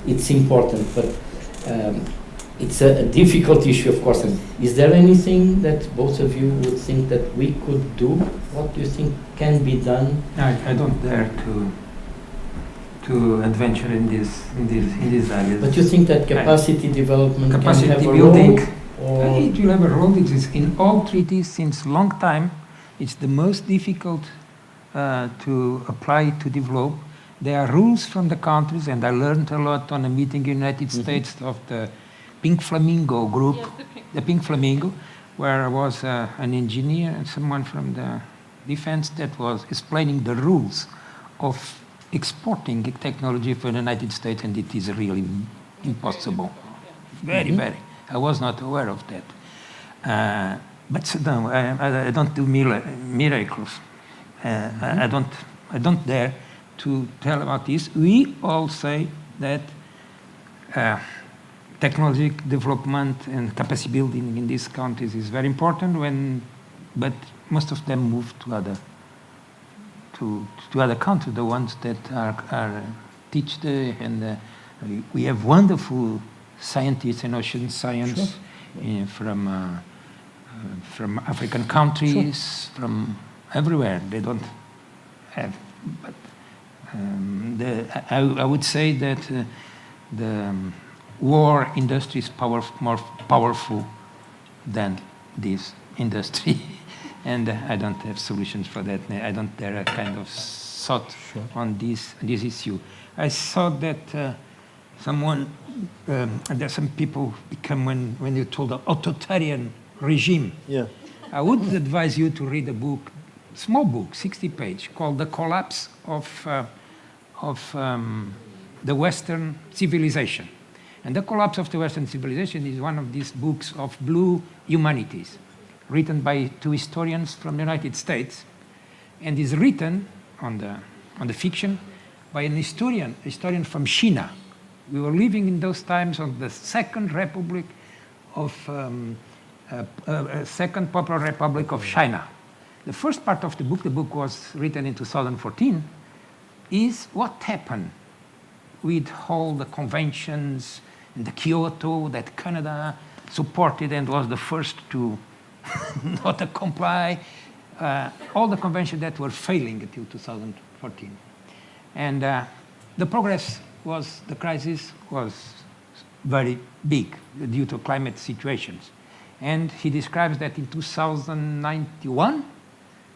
it's important, but it's a difficult issue, of course. And is there anything that both of you would think that we could do? What do you think can be done? I don't dare to adventure in these areas. But you think that capacity development Capacity can have a building, role? Or it will have a role. It is in all treaties since long time. It's the most difficult to apply, to develop. There are rules from the countries, and I learned a lot on a meeting in the United States of the Pink Flamingo group, the Pink Flamingo, where I was an engineer and someone from the defense that was explaining the rules of exporting technology for the United States, and it is really impossible. Very, very. I was not aware of that. But no, I don't do miracles. I don't dare to tell about this. We all say that technology development and capacity building in these countries is very important. But most of them move to other countries, the ones that are teach and we have wonderful scientists in ocean science from African countries, from everywhere. They don't have, but I would say that the war industry is more powerful than this industry, and I don't have solutions for that. I don't dare a kind of thought on this issue. I saw that there's some people become when you told an authoritarian regime. Yeah. I would advise you to read a book, small book, 60 page, called "The Collapse of the Western Civilization." And the collapse of the Western civilization is one of these books of blue humanities, written by two historians from the United States, and is written on the fiction by an historian from China. We were living in those times of the Second Republic of Second Popular Republic of China. The first part of the book was written in 2014, is what happened with all the conventions and the Kyoto that Canada supported and was the first to not comply, all the conventions that were failing until 2014. And the crisis was very big due to climate situations. And he describes that in 2091,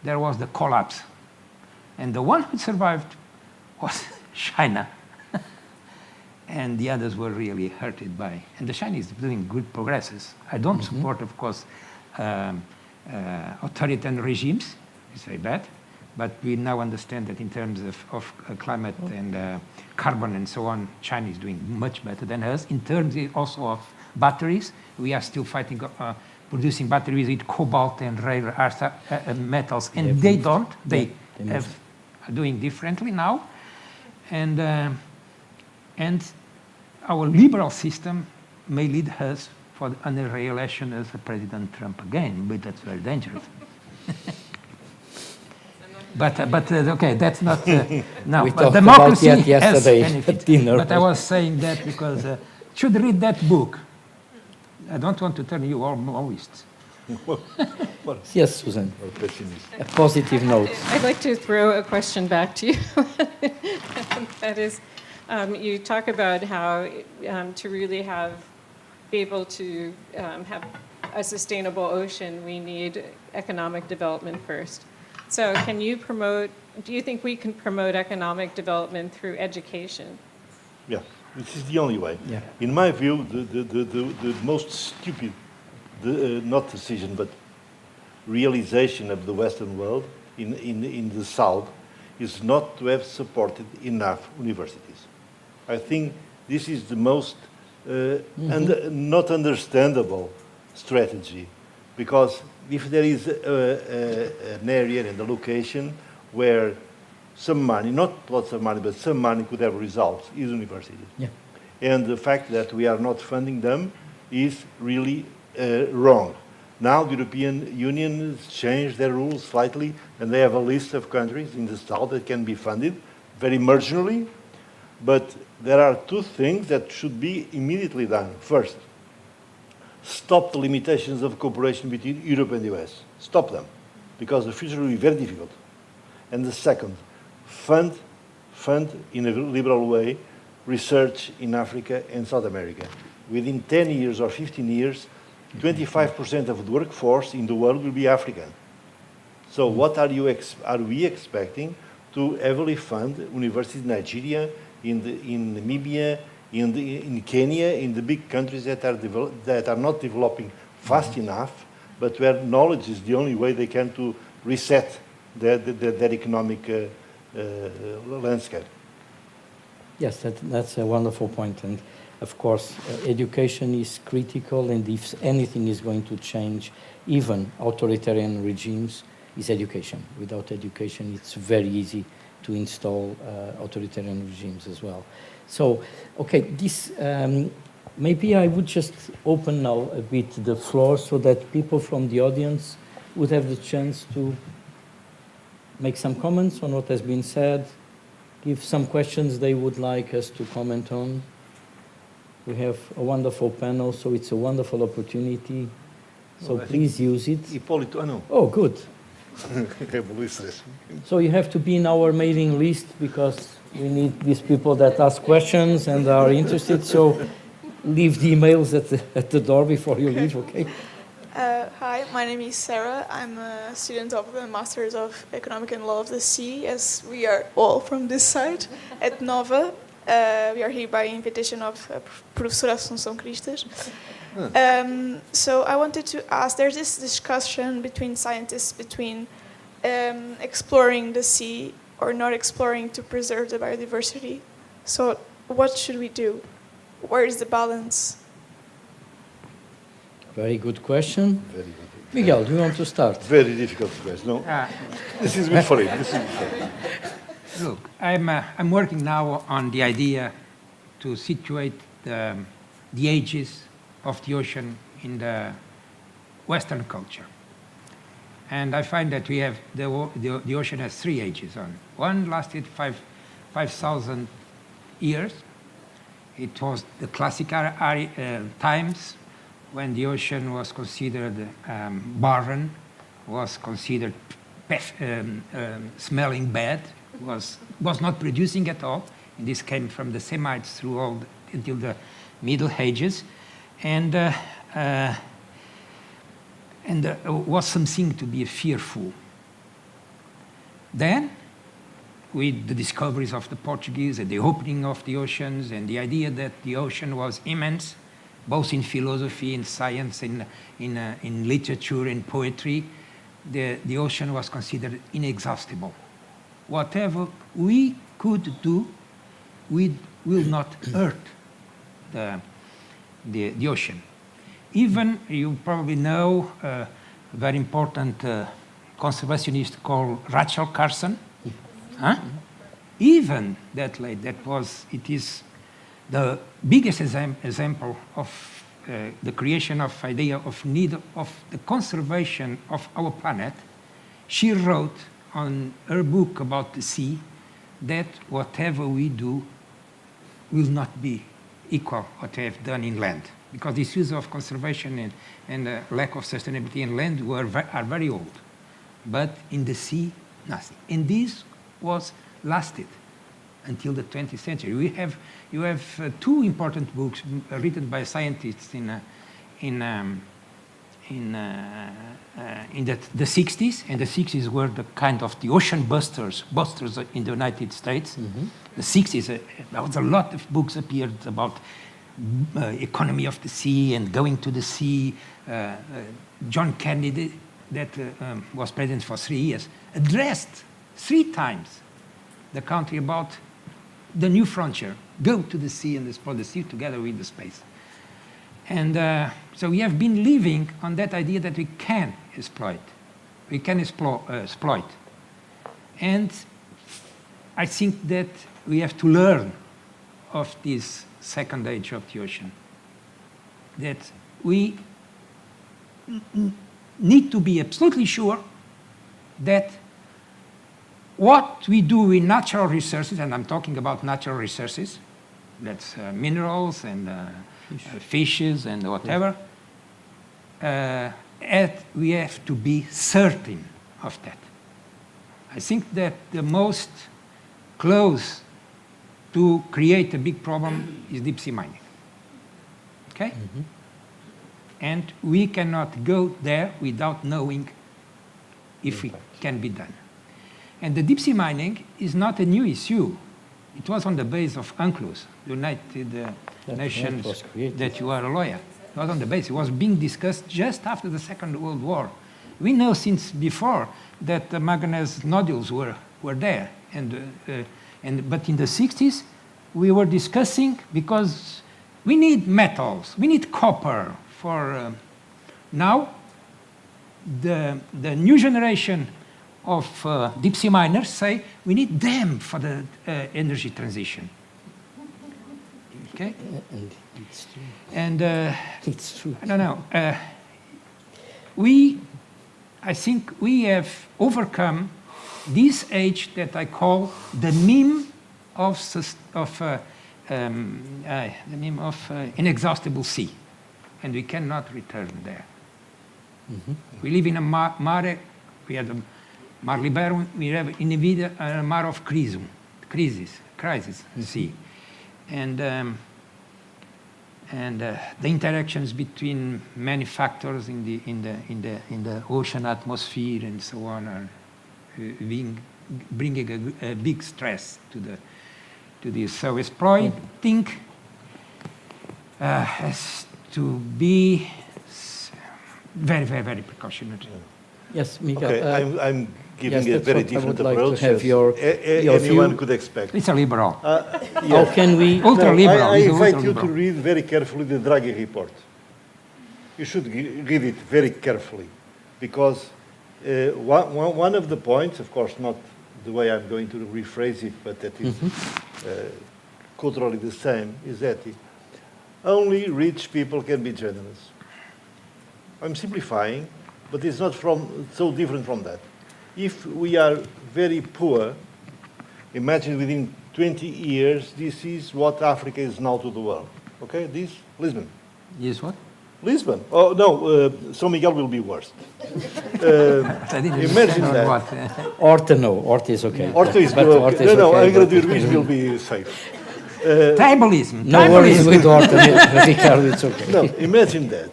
there was the collapse. And the one who survived was China. And the others were really hurted by. And the Chinese are doing good progresses. I don't support, of course, authoritarian regimes. It's very bad. But we now understand that in terms of climate and carbon and so on, China is doing much better than us. In terms also of batteries. We are still fighting, producing batteries with cobalt and rare earth metals, and they don't. They are doing differently now. And our liberal system may lead us for the re-election as President Trump again, but that's very dangerous. But okay, that's not no. We But talked democracy about that has yesterday benefits. at dinner. But I was saying that because should read that book. I don't want to turn you all Maoists. Yes, Susan. A positive note. I'd like to throw a question back to you. That is, you talk about how to really be able to have a sustainable ocean, we need economic development first. So do you think we can promote economic development through education? Yeah, this is the only way. Yeah. In my view, the most stupid, not decision, but realization of the Western world in the South is not to have supported enough universities. I think this is the most not understandable strategy, because if there is an area and a location where some money, not lots of money, but some money could have results, is universities. Yeah. And the fact that we are not funding them is really wrong. Now the European Union has changed their rules slightly, and they have a list of countries in the South that can be funded, very marginally. But there are two things that should be immediately done. First, stop the limitations of cooperation between Europe and the US. Stop them, because the future will be very difficult. And the second, fund in a liberal way research in Africa and South America. Within 10 years or 15 years, 25% of the workforce in the world will be African. So what are we expecting to heavily fund universities in Nigeria, in Namibia, in Kenya, in the big countries that are not developing fast enough, but where knowledge is the only way they can to reset their economic landscape. Yes, that's a wonderful point. And of course, education is critical, and if anything is going to change, even authoritarian regimes, is education. Without education, it's very easy to install authoritarian regimes as well. So, okay, this maybe I would just open now a bit the floor so that people from the audience would have the chance to make some comments on what has been said, give some questions they would like us to comment on. We have a wonderful panel, so it's a wonderful opportunity. So please use it. Oh, good. So you have to be in our mailing list, because we need these people that ask questions and are interested. So leave the emails at the door before you leave, okay? Hi, my name is Sarah. I'm a student of the Masters of Economic and Law of the Sea, as we are all from this side at Nova. We are here by invitation of Professora Assunção Cristas. So I wanted to ask, there's this discussion between scientists between exploring the sea or not exploring to preserve the biodiversity. So what should we do? Where is the balance? Very good question. Very good. Miguel, do you want to start? Very difficult question. No, this is good for him. Look, I'm working now on the idea to situate the ages of the ocean in the Western culture. And I find that we have the ocean has three ages. One lasted 5,000 years. It was the classic times when the ocean was considered barren, was considered smelling bad, was not producing at all. And this came from the Semites through until the Middle Ages, and was something to be fearful. Then, with the discoveries of the Portuguese and the opening of the oceans and the idea that the ocean was immense, both in philosophy, in science, in literature, in poetry, the ocean was considered inexhaustible. Whatever we could do, we will not hurt the ocean. even you probably know a very important conservationist called Rachel Carson. Huh? Even that lady, it is the biggest example of the creation of idea of need of the conservation of our planet. She wrote on her book about the sea that whatever we do will not be equal what we have done in land, because this use of conservation and lack of sustainability in land are very old, but in the sea, nothing. And this was lasted until the 20th century. You have two important books written by scientists in the 60s, and the 60s were the kind of the ocean busters in the United States. Mm-hmm. The 60s, there was a lot of books appeared about economy of the sea and going to the sea. John Kennedy, that was president for 3 years, addressed 3 times the country about the new frontier, go to the sea and explore the sea together with the space. And so we have been living on that idea that we can exploit. We can exploit. And I think that we have to learn of this second age of the ocean, that we need to be absolutely sure that what we do in natural resources, and I'm talking about natural resources, that's minerals and fishes and whatever, we have to be certain of that. I think that the most close to create a big problem is deep sea mining. Okay? Mm-hmm. And we cannot go there without knowing if it can be done. And the deep sea mining is not a new issue. It was on the base of UNCLOS, the United Nations, that you are a lawyer. It was on the base. It was being discussed just after the Second World War. We know since before that the manganese nodules were there. But in the 60s, we were discussing because we need metals, we need copper for now. The new generation of deep sea miners say we need them for the energy transition. Okay? And it's true. And It's true. I don't know. I think we have overcome this age that I call the meme of inexhaustible sea, and we cannot return there. Mm-hmm. We live in a mare. We have a Mar Liberum. We have in the video a mar of crisis, Mm-hmm. sea, and the interactions between many factors in the ocean atmosphere and so on are bringing a big stress to this. So exploiting has to be very, very, very precautionary. Yes, Miguel. Okay, I'm giving yes, a very that's what I different would like approach to have as your anyone view. could expect. It's a liberal. How can we? Ultra-liberal. I He's invite you ultra-liberal. to read very carefully the Draghi report. You should read it very carefully, because one of the points, of course, not the way I'm going to rephrase it, but that is culturally the same, is that only rich people can be generous. I'm simplifying, but it's not so different from that. If we are very poor, imagine within 20 years, this is what Africa is now to the world. Okay, this, Lisbon. Yes, what? Lisbon. Oh, no, São Miguel will be worse. Imagine that. What? Horta, no. Horta is okay. Horta is But okay. Horta is No, okay, Angra but- do Ruiz will be safe. Tribalism. No worries with Horta, Ricardo, it's okay. No, imagine that.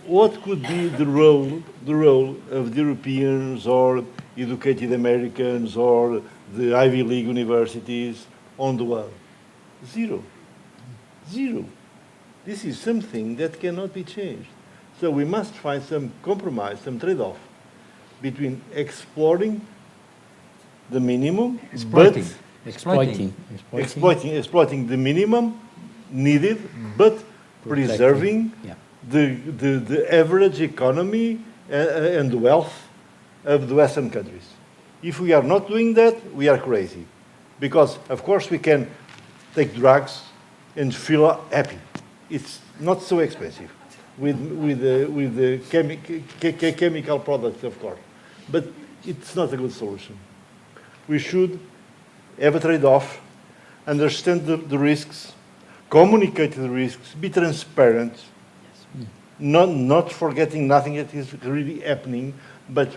What could be the role of the Europeans or educated Americans or the Ivy League universities on the world? Zero. Zero. This is something that cannot be changed. So we must find some compromise, some trade-off between exploring the minimum, Exploiting. Exploiting. exploiting the minimum needed, but preserving Yeah. the average economy and wealth of the Western countries. If we are not doing that, we are crazy. Because, of course, we can take drugs and feel happy. It's not so expensive with the chemical products, of course. But it's not a good solution. We should have a trade-off, understand the risks, communicate the risks, be transparent, not forgetting nothing that is really happening, but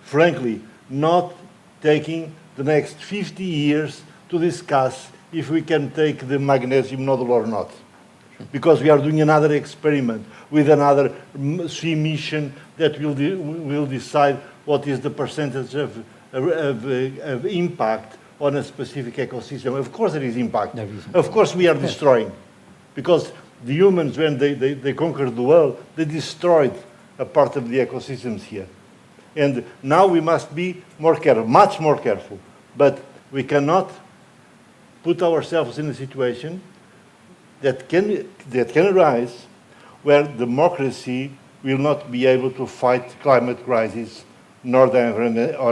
frankly, not taking the next 50 years to discuss if we can take the magnesium nodule or not. Because we are doing another experiment with another sea mission that will decide what is the percentage of impact on a specific ecosystem. Of course there is impact. Of course we are destroying. Because the humans, when they conquered the world, they destroyed a part of the ecosystems here. And now we must be more careful, much more careful. But we cannot put ourselves in a situation that can arise where democracy will not be able to fight climate crisis, nor the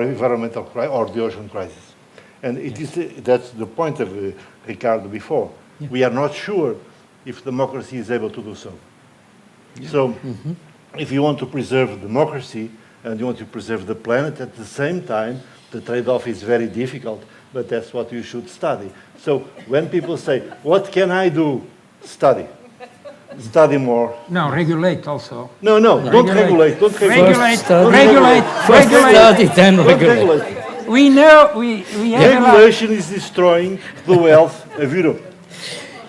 environmental crisis, or the ocean crisis. And that's the point of Ricardo before. Yeah. We are not sure if democracy is able to do so. Yeah. So, if you want to preserve democracy and you want to preserve the planet, at the same time, the trade-off is very difficult, but that's what you should study. So, when people say, what can I do? Study. Study more. No, regulate also. No, don't regulate. Don't regulate. First study, then regulate. We know we have regulation is destroying the wealth of Europe.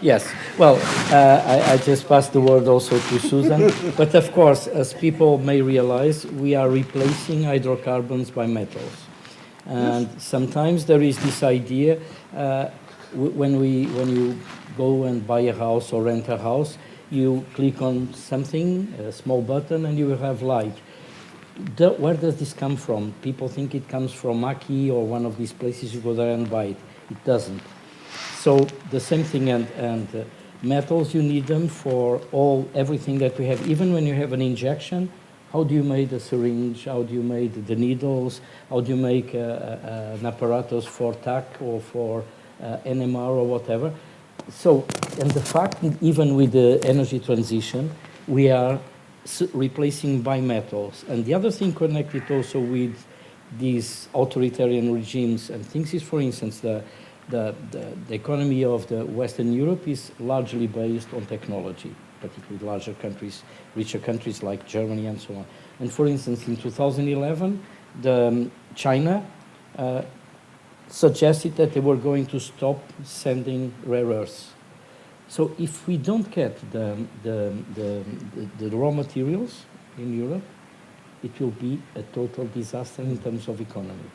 Yes. Well, I just passed the word also to Susan. But of course, as people may realize, we are replacing hydrocarbons by metals. And sometimes there is this idea, when you go and buy a house or rent a house, you click on something, a small button, and you will have light. Where does this come from? People think it comes from Maki or one of these places you go there and buy it. It doesn't. So the same thing, and metals, you need them for everything that we have. Even when you have an injection, how do you make a syringe? How do you make the needles? How do you make an apparatus for TAC or for NMR or whatever? So, and the fact that even with the energy transition, we are replacing by metals. And the other thing connected also with these authoritarian regimes and things is, for instance, the economy of the Western Europe is largely based on technology, particularly larger countries, richer countries like Germany and so on. And for instance, in 2011, China suggested that they were going to stop sending rare earths. So if we don't get the raw materials in Europe, it will be a total disaster in terms of economy.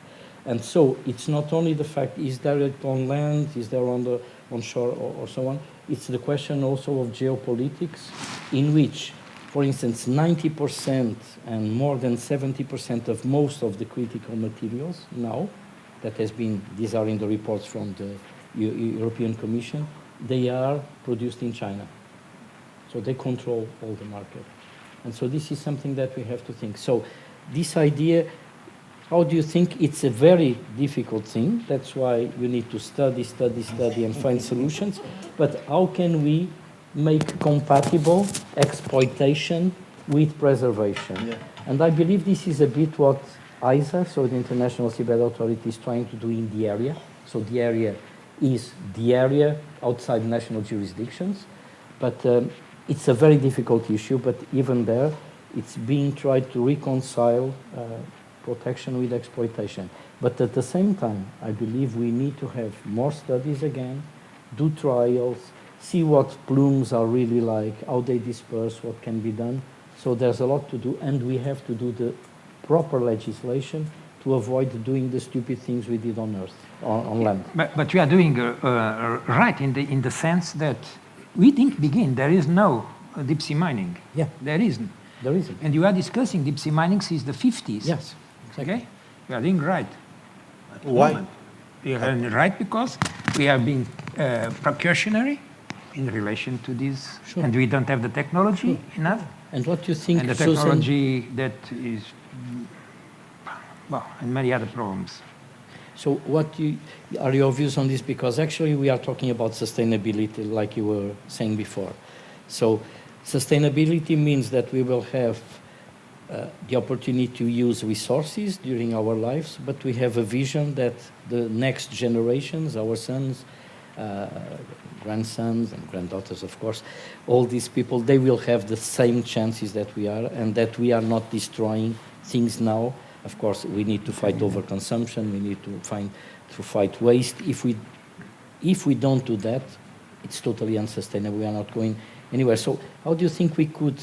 And so it's not only the fact, is there on land, is there on shore or so on, it's the question also of geopolitics, in which, for instance, 90% and more than 70% of most of the critical materials now, these are in the reports from the European Commission, they are produced in China. So they control all the market. And so this is something that we have to think. So this idea, how do you think? It's a very difficult thing. That's why you need to study and find solutions. But how can we make compatible exploitation with preservation? Yeah. And I believe this is a bit what ISA, so the International Seabed Authority, is trying to do in the area. So the area is the area outside national jurisdictions. But it's a very difficult issue, but even there, it's being tried to reconcile protection with exploitation. But at the same time, I believe we need to have more studies again, do trials, see what plumes are really like, how they disperse, what can be done. So there's a lot to do, and we have to do the proper legislation to avoid doing the stupid things we did on Earth, on land. But we are doing right in the sense that we didn't begin. There is no deep sea mining. Yeah. There isn't. There isn't. And you are discussing deep sea mining since the 50s. Yes. Exactly. Okay? We are doing right. Why? We are doing right because we are being precautionary. in relation to this, Sure. and we don't have the technology enough, And what do you think, and the Susan? technology that is, well, and many other problems. So are your views on this? Because actually we are talking about sustainability, like you were saying before. So sustainability means that we will have the opportunity to use resources during our lives, but we have a vision that the next generations, our sons, grandsons and granddaughters, of course, all these people, they will have the same chances that we are, and that we are not destroying things now. Of course, we need to fight overconsumption. We need to fight waste. If we don't do that, it's totally unsustainable. We are not going anywhere. So, how do you think we could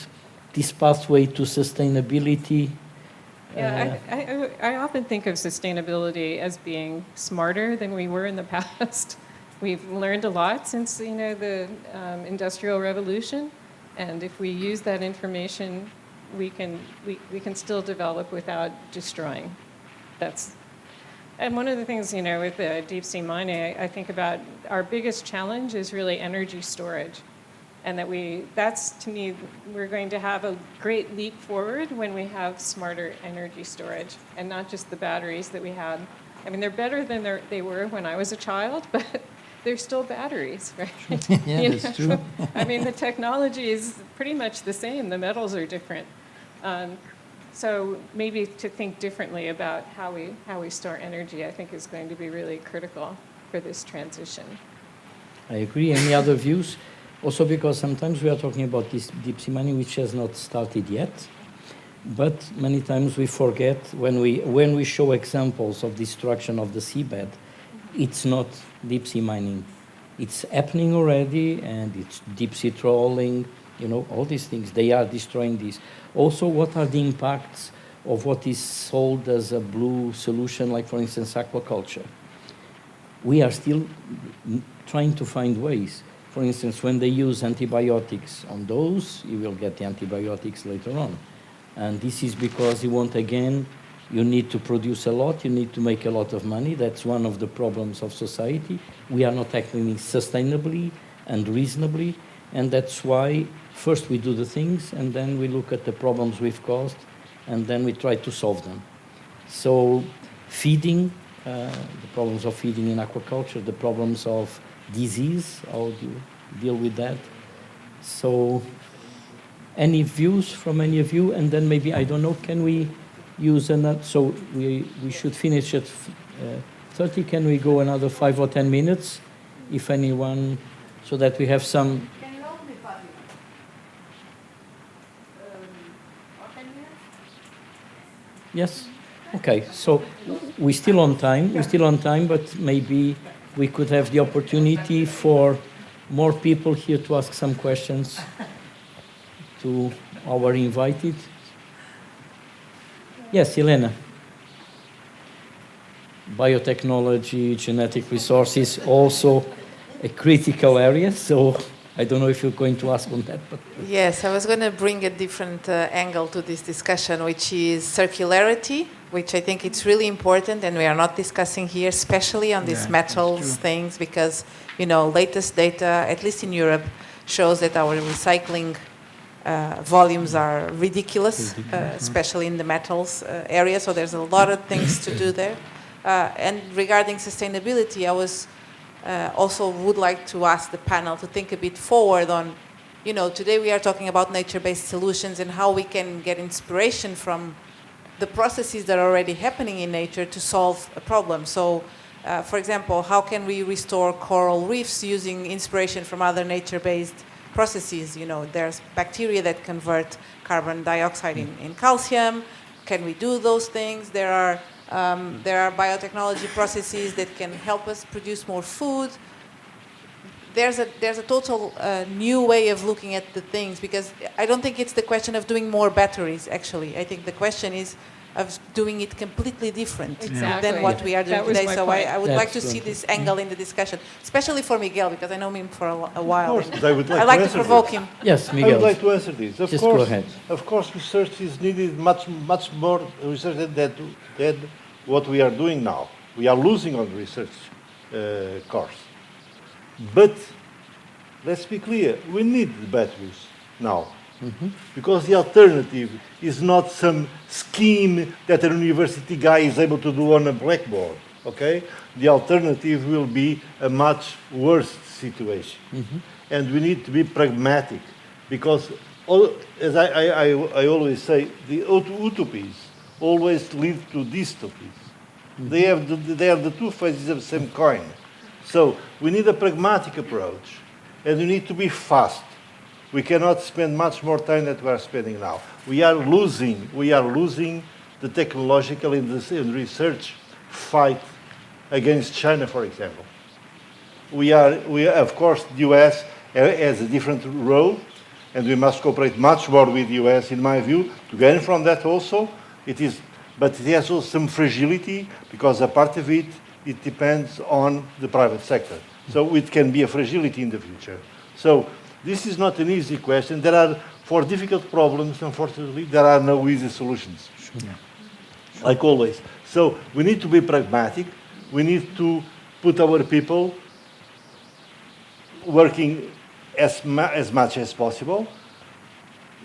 this pathway to sustainability? Yeah, I often think of sustainability as being smarter than we were in the past. We've learned a lot since the Industrial Revolution, and if we use that information, we can still develop without destroying. And one of the things, with deep sea mining, I think about our biggest challenge is really energy storage. And that's to me, we're going to have a great leap forward when we have smarter energy storage and not just the batteries that we had. I mean, they're better than they were when I was a child, but they're still batteries, right? Yeah, that's true. I mean, the technology is pretty much the same. The metals are different. So maybe to think differently about how we store energy, I think is going to be really critical for this transition. I agree. Any other views? Also because sometimes we are talking about this deep sea mining, which has not started yet, but many times we forget when we show examples of destruction of the seabed, it's not deep sea mining. It's happening already, and it's deep sea trawling, all these things. They are destroying this. Also, what are the impacts of what is sold as a blue solution, like, for instance, aquaculture? We are still trying to find ways. For instance, when they use antibiotics on those, you will get the antibiotics later on. And this is because you need to produce a lot, you need to make a lot of money. That's one of the problems of society. We are not acting sustainably and reasonably, and that's why first we do the things, and then we look at the problems we've caused, and then we try to solve them. So feeding, the problems of feeding in aquaculture, the problems of disease, how do you deal with that? So any views from any of you? And then maybe, I don't know, can we use another, so we should finish at 30. Can we go another 5 or 10 minutes, if anyone, so that we have some. Can you hold me, Fabio? Or 10 minutes? Yes? Okay, so we're still on time, but maybe we could have the opportunity for more people here to ask some questions to our invited. Yes, Elena. Biotechnology, genetic resources, also a critical area, so I don't know if you're going to ask on that. But Yes, I was going to bring a different angle to this discussion, which is circularity, which I think it's really important, and we are not discussing here, especially on these metals things, because, latest data, at least in Europe, shows that our recycling volumes are ridiculous, especially in the metals area, so there's a lot of things to do there. And regarding sustainability, I was also would like to ask the panel to think a bit forward on, today we are talking about nature-based solutions and how we can get inspiration from the processes that are already happening in nature to solve a problem. So, for example, how can we restore coral reefs using inspiration from other nature-based processes? There's bacteria that convert carbon dioxide in calcium. Can we do those things? There are biotechnology processes that can help us produce more food. There's a total new way of looking at the things, because I don't think it's the question of doing more batteries, actually. I think the question is of doing it completely different than what we are doing today. So I would like to see this angle in the discussion, especially for Miguel, because I know him for a while. Of course, I would like I'd like to to provoke him. yes, I Miguel. would like to answer this. Just go ahead. Of course, research is needed, much more research than what we are doing now. We are losing on the research course. But let's be clear, we need the batteries now. Because the alternative is not some scheme that a university guy is able to do on a blackboard, okay? The alternative will be a much worse situation. And we need to be pragmatic, because, as I always say, the utopies always lead to dystopies. They are the two faces of the same coin. So we need a pragmatic approach, and we need to be fast. We cannot spend much more time than we are spending now. We are losing the technological and research fight against China, for example. We are, of course, the US has a different role, and we must cooperate much more with the US, in my view, to gain from that also. But it has also some fragility, because a part of it depends on the private sector. So it can be a fragility in the future. So this is not an easy question. For difficult problems, unfortunately, there are no easy solutions, like always. So we need to be pragmatic. We need to put our people working as much as possible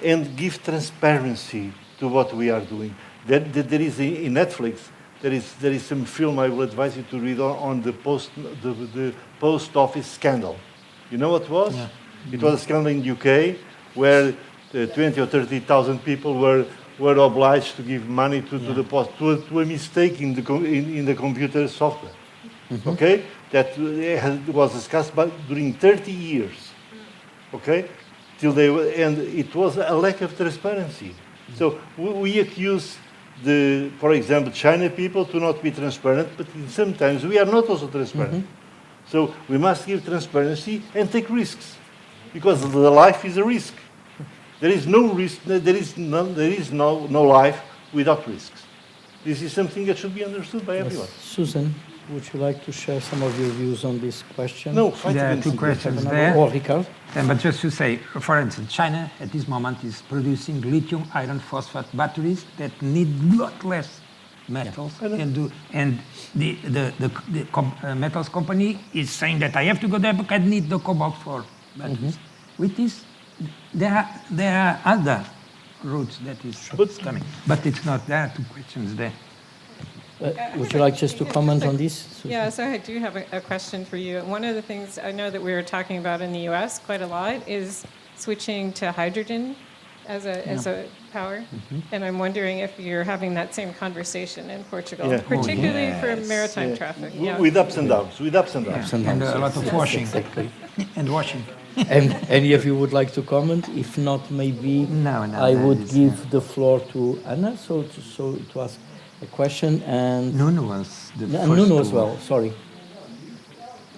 and give transparency to what we are doing. There is in Netflix, there is some film I will advise you to read on the post office scandal. You know what it was? Yeah. It was a scandal in the UK where 20 or 30,000 people were obliged to give money to the post to a mistake in the computer software. Okay, that was discussed during 30 years. Okay, and it was a lack of transparency. So we accuse for example, China people to not be transparent, but sometimes we are not also transparent. So we must give transparency and take risks, because the life is a risk. There is no risk. There is no life without risks. This is something that should be understood by everyone. Susan, would you like to share some of your views on this question? No, There are two questions there. Or Ricardo? But just to say, for instance, China at this moment is producing lithium iron phosphate batteries that need a lot less metals, and the metals company is saying that I have to go there because I need the cobalt for batteries. With this, there are other routes that is coming, but it's not there. Two questions there. Would you like just to comment on this, Susan? Yeah, so I do have a question for you. One of the things I know that we were talking about in the U.S. quite a lot is switching to hydrogen as a power, and I'm wondering if you're having that same conversation in Portugal, particularly for maritime traffic. With ups and downs, And a lot of washing. Exactly. And washing. And any of you would like to comment? If not, maybe I would give the floor to Anna, so to ask a question, and Nuno was the first Nuno as to- well. Sorry.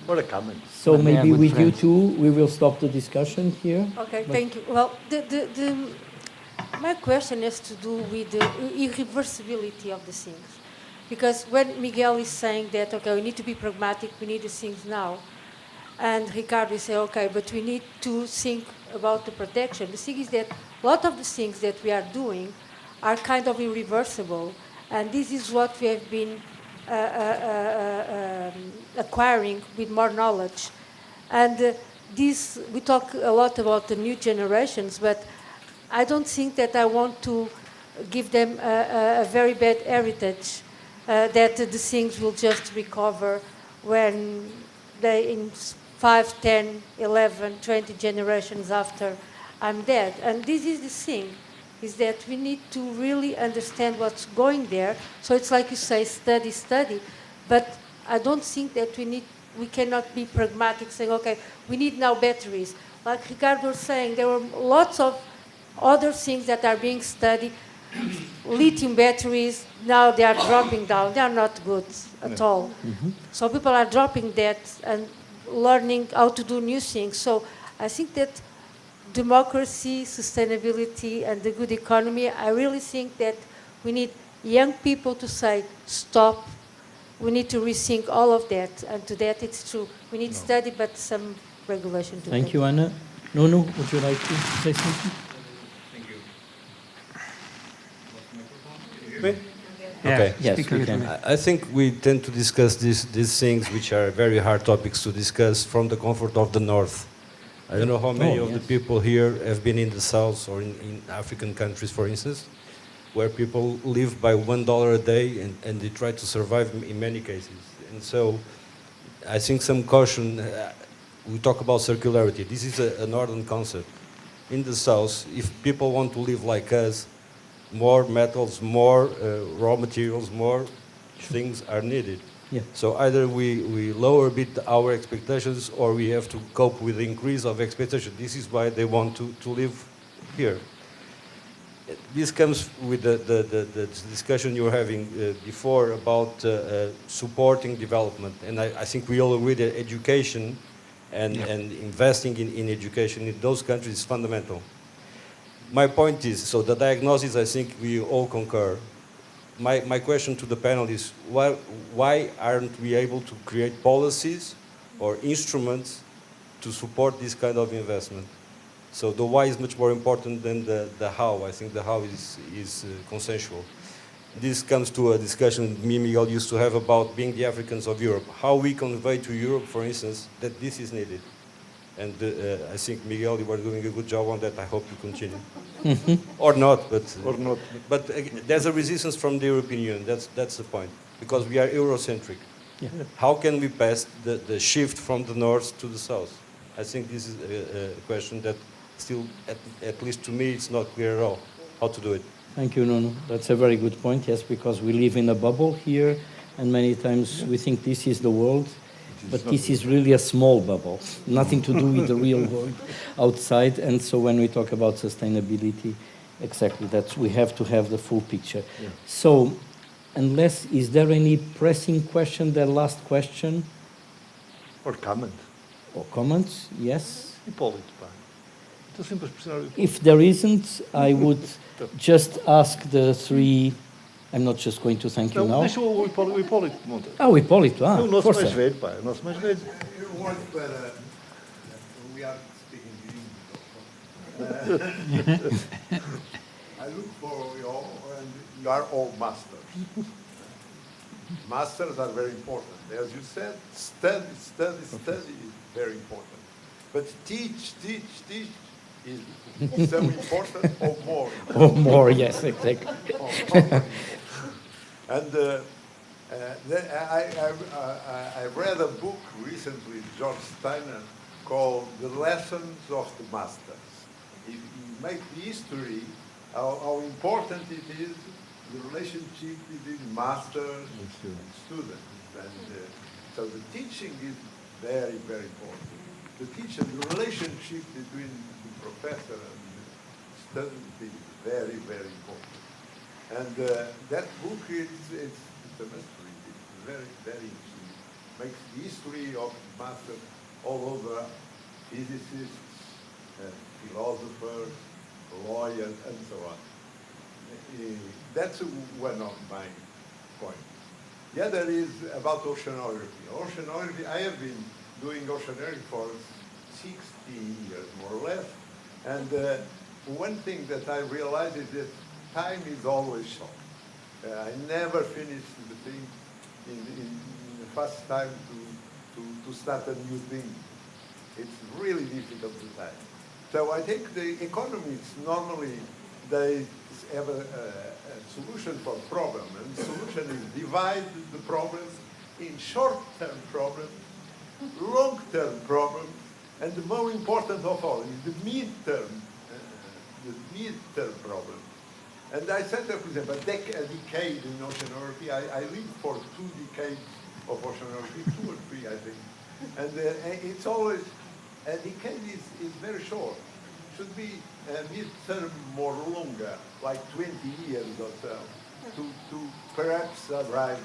What a comment. So But they are maybe good with you friends. two, we will stop the discussion here. Okay, thank you. Well, my question has to do with the irreversibility of the things. Because when Miguel is saying that, okay, we need to be pragmatic, we need the things now, and Ricardo is saying, okay, but we need to think about the protection. The thing is that a lot of the things that we are doing are kind of irreversible, and this is what we have been acquiring with more knowledge. And we talk a lot about the new generations, but I don't think that I want to give them a very bad heritage, that the things will just recover when they, in 5, 10, 11, 20 generations after I'm dead. And this is the thing, is that we need to really understand what's going there. So it's like you say, study, but I don't think that we cannot be pragmatic, saying, okay, we need now batteries. Like Ricardo was saying, there were lots of other things that are being studied. Lithium batteries, now they are dropping down. They are not good at all. So people are dropping that and learning how to do new things. So I think that democracy, sustainability, and the good economy, I really think that we need young people to say, stop, we need to rethink all of that. And to that, it's true. We need study, but some regulation to Thank you, Anna. Nuno, would you like to say something? Yeah, Yes, speak a we little can. bit. I think we tend to discuss these things, which are very hard topics to discuss, from the comfort of the north. I don't know how many of the yes. people here have been in the South or in African countries, for instance, where people live by $1 a day and they try to survive in many cases. And so I think some caution, we talk about circularity. This is a northern concept. In the South, if people want to live like us, more metals, more raw materials, more things are needed. Yeah. So either we lower a bit our expectations or we have to cope with the increase of expectation. This is why they want to live here. This comes with the discussion you were having before about supporting development. And I think we all agree that education and investing in education in those countries is fundamental. My point is, so the diagnosis, I think we all concur. My question to the panel is, why aren't we able to create policies or instruments to support this kind of investment? So the why is much more important than the how. I think the how is consensual. This comes to a discussion me and Miguel used to have about being the Africans of Europe. How we convey to Europe, for instance, that this is needed. And I think, Miguel, you are doing a good job on that. I hope you continue. Or not, but... Or not. But there's a resistance from the European Union. That's the point. Because we are Eurocentric. Yeah. How can we pass the shift from the north to the south? I think this is a question that still, at least to me, it's not clear at all how to do it. Thank you, Nuno. That's a very good point, yes, because we live in a bubble here, and many times we think this is the world, but this is really a small bubble, nothing to do with the real world outside. And so when we talk about sustainability, exactly, that's, we have to have the full picture. Yeah. So, is there any pressing question, the last question? Or comment. Or comments? Yes? Hipólito, pá. Estou sempre a pressionar o Hipólito. If there isn't, I would just ask the three. I'm not just going to thank you Não, now. deixa o Hipólito monta. Ah, o Hipólito, É o nosso força. mais velho, pá. É o nosso mais velho. We are speaking English. I look for you all, and you are all masters. Masters are very important. As you said, study is very important. But teach is so important or more. Or more, yes, exactly. And I read a book recently, George Steiner, called The Lessons of the Masters. He made the history, how important it is, the relationship between masters and students. And so the teaching is very, very important. The teacher, the relationship between the professor and the student is very, very important. And that book is it's a mystery. It's very, very interesting. It makes the history of masters all over, physicists, philosophers, lawyers, and so on. That's one of my points. The other is about oceanography. Oceanography, I have been doing oceanography for 60 years, more or less. And one thing that I realized is that time is always short. I never finish the thing in the fast time to start a new thing. It's really difficult to time. So I think the economists normally, they have a solution for problem, and the solution is divide the problem in short-term problems, long-term problems, and the more important of all is the mid-term problem. And I said that, for example, a decade in oceanography, I lived for 2 decades of oceanography, 2 or 3, I think. And it's always, a decade is very short. Should be a mid-term more longer, like 20 years or so, to perhaps arrive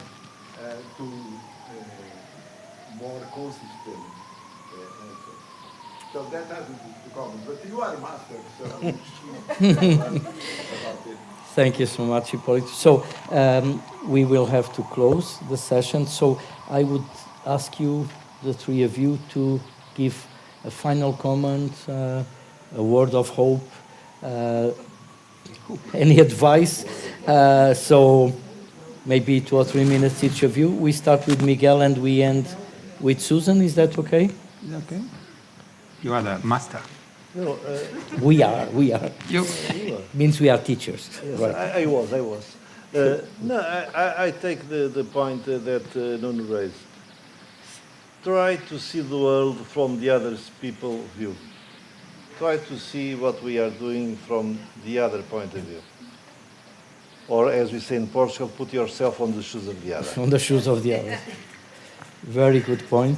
to more consistent answers. So that has to come. But you are a master, so about it. Thank you so much, Hipólito. So we will have to close the session. So I would ask you, the three of you, to give a final comment, a word of hope, any advice. So maybe 2 or 3 minutes each of you. We start with Miguel and we end with Susan. Is that okay? Is that okay? You are the master. No, We are. You. Means we are teachers. yes, Right. I was. No, I take the point that Nuno raised. Try to see the world from the other people's view. Try to see what we are doing from the other point of view. Or as we say in Portugal, put yourself on the shoes of the other. On the shoes of the others. Very good point.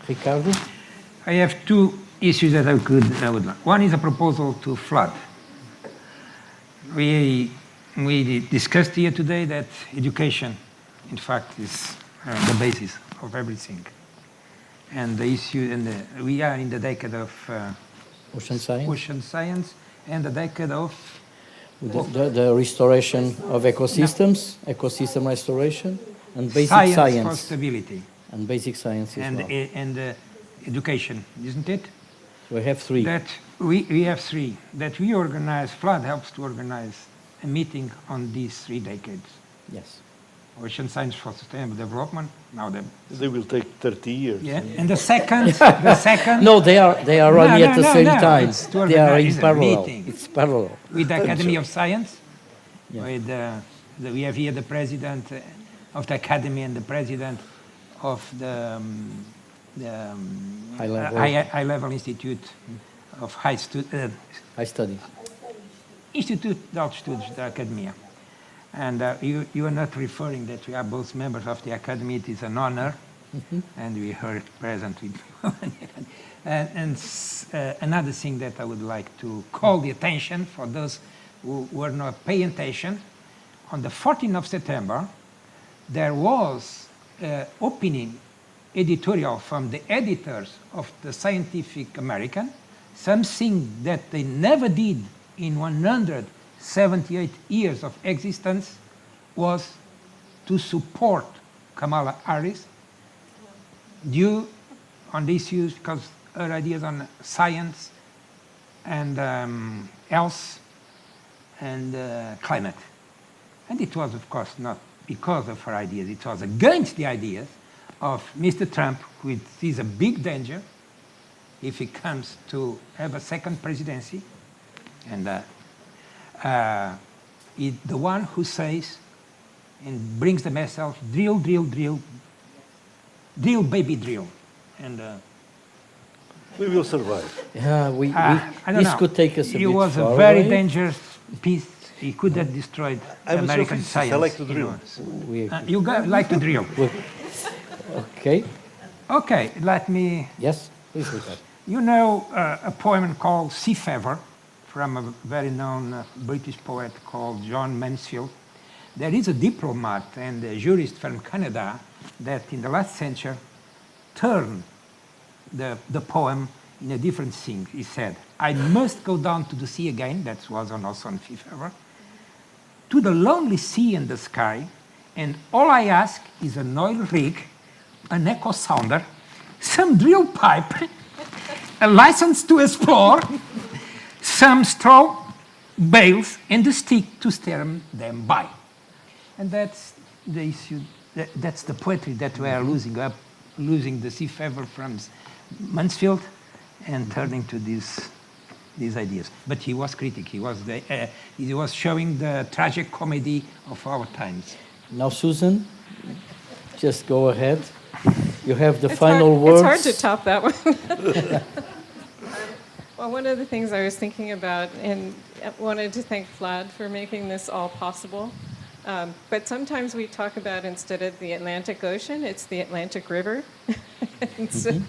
Ricardo? I have two issues that I would like. One is a proposal to FLAD. We discussed here today that education, in fact, is the basis of everything. And the issue, we are in the decade of Ocean science. and the decade of The restoration of ecosystems, ecosystem restoration, and basic science for science. stability And basic science as well. and education, isn't it? We have three. That we have three. That we organize, FLAD helps to organize a meeting on these 3 decades. Yes. Ocean Science for Sustainable Development. Now They will take 30 years. yeah. And the second, No, they are running No, at the no, same no, time. it's to They are organize in a parallel. meeting. It's parallel. with the Academy of Science. Yeah. With we have here the president of the Academy and the president of the high-level Institute of High Study. Institute de Altos Estudos da Academia. And you are not referring that we are both members of the Academy. It is an honor, and we are present with another thing that I would like to call the attention for those who were not paying attention. On the 14th of September, there was opening editorial from the editors of the Scientific American, something that they never did in 178 years of existence, was to support Kamala Harris due on the issues because her ideas on science and health and climate. And it was, of course, not because of her ideas. It was against the ideas of Mr. Trump, which is a big danger if he comes to have a second presidency. And the one who says and brings the message, drill, drill, drill, drill, baby, drill. And We will survive. Yeah, I don't this know. could take us a It bit was far a very away. dangerous piece. He could have destroyed I'm a American physicist. science. I like to you drill. know. We- You guys like to drill. Okay. Okay, let me. Yes, please, Ricardo. You know a poem called Sea Fever from a very known British poet called John Mansfield. There is a diplomat and a jurist from Canada that in the last century turned the poem in a different thing. He said, I must go down to the sea again, that was also on Sea Fever, to the lonely sea and the sky, and all I ask is an oil rig, an echo sounder, some drill pipe, a license to explore, some straw bales, and a stick to steer them by. And that's the issue, that's the poetry that we are losing the Sea Fever from Mansfield and turning to these ideas. But he was critic. He was showing the tragic comedy of our times. Now, Susan, just go ahead. You have the final words. It's hard to top that one. Well, one of the things I was thinking about, and wanted to thank FLAD for making this all possible. But sometimes we talk about, instead of the Atlantic Ocean, it's the Atlantic River. And so,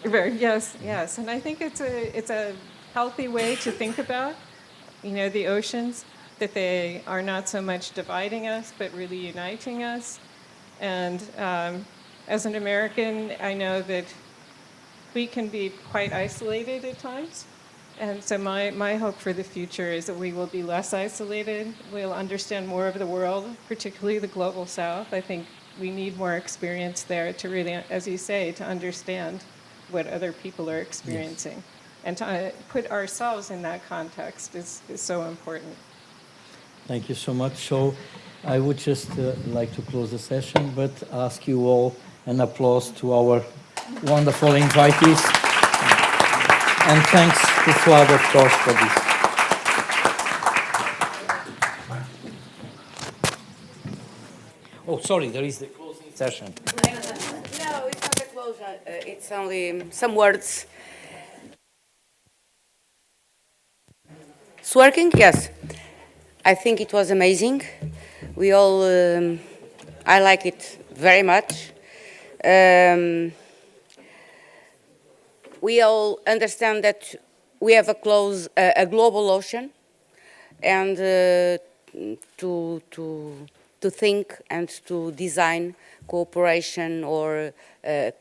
yes. And I think it's a healthy way to think about, the oceans, that they are not so much dividing us, but really uniting us. And as an American, I know that we can be quite isolated at times. And so my hope for the future is that we will be less isolated. We'll understand more of the world, particularly the global south. I think we need more experience there to really, as you say, to understand what other people are experiencing. Yes. And to put ourselves in that context is so important. Thank you so much. So I would just like to close the session, but ask you all an applause to our wonderful invitees. And thanks to FLAD, of course, for this. Oh, sorry, there is the closing session. No, it's not a closure. It's only some words. It's working? Yes. I think it was amazing. We all, I like it very much. We all understand that we have a global ocean, and to think and to design cooperation or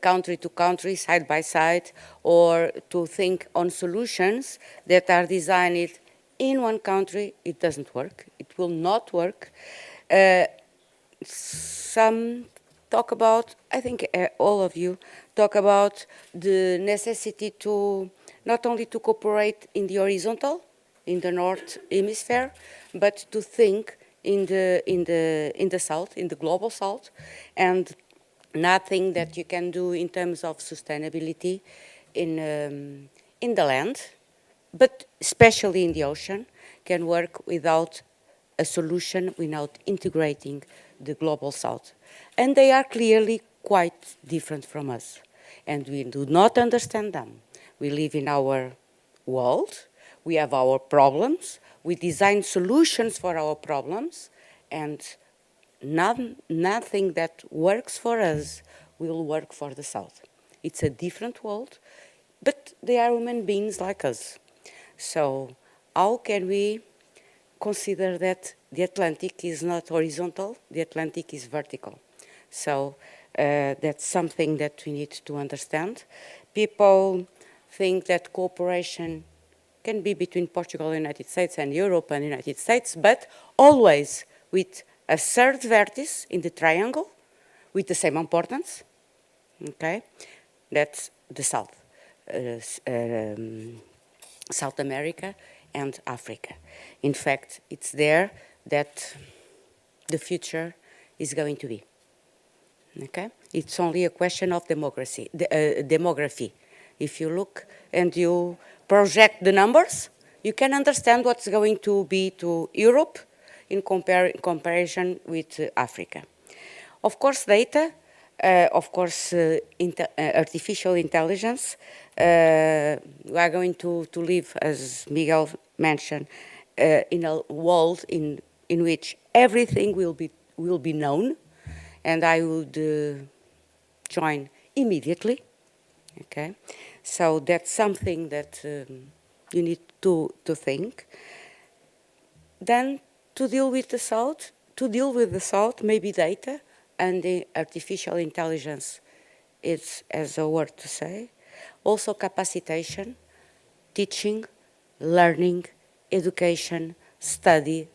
country to country, side by side, or to think on solutions that are designed in one country, it doesn't work. It will not work. Some talk about, I think all of you talk about the necessity to not only to cooperate in the horizontal, in the North Hemisphere, but to think in the South, in the global South, and nothing that you can do in terms of sustainability in the land, but especially in the ocean, can work without a solution, without integrating the global South. And they are clearly quite different from us, and we do not understand them. We live in our world, we have our problems, we design solutions for our problems, and nothing that works for us will work for the South. It's a different world, but they are human beings like us. So how can we consider that the Atlantic is not horizontal, the Atlantic is vertical? So that's something that we need to understand. People think that cooperation can be between Portugal and the United States and Europe and the United States, but always with a third vertex in the triangle with the same importance, okay? That's the South, South America and Africa. In fact, it's there that the future is going to be, okay? It's only a question of demography. If you look and you project the numbers, you can understand what's going to be to Europe in comparison with Africa. Of course, data, of course, artificial intelligence. We are going to live, as Miguel mentioned, in a world in which everything will be known, and I would join immediately. Okay, so that's something that you need to think. Then to deal with the South, maybe data and the artificial intelligence is as a word to say. Also capacitation, teaching, learning, education, study.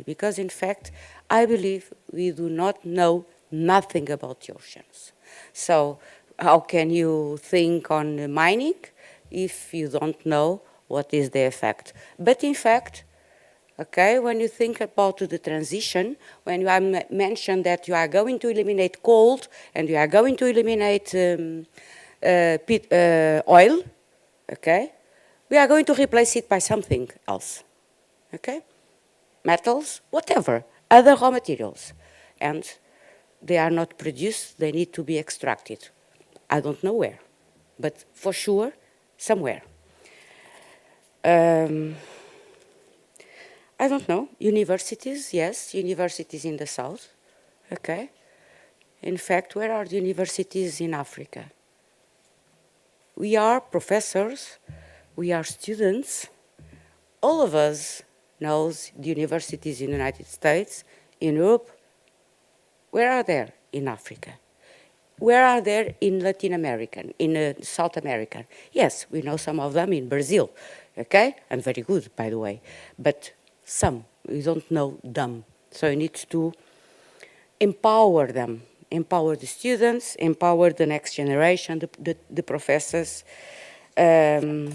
Because in fact, I believe we do not know nothing about the oceans. So how can you think on mining if you don't know what is the effect? But in fact, okay, when you think about the transition, when you mention that you are going to eliminate coal and you are going to eliminate oil, okay, we are going to replace it by something else, okay? Metals, whatever, other raw materials. And they are not produced, they need to be extracted. I don't know where, but for sure, somewhere. I don't know, universities, yes, universities in the South, okay. In fact, where are the universities in Africa? We are professors, we are students, all of us knows the universities in the United States, in Europe. Where are they in Africa? Where are they in Latin America, in South America? Yes, we know some of them in Brazil, okay? And very good, by the way. But some, we don't know them. So you need to empower them, empower the students, empower the next generation, the professors. Okay,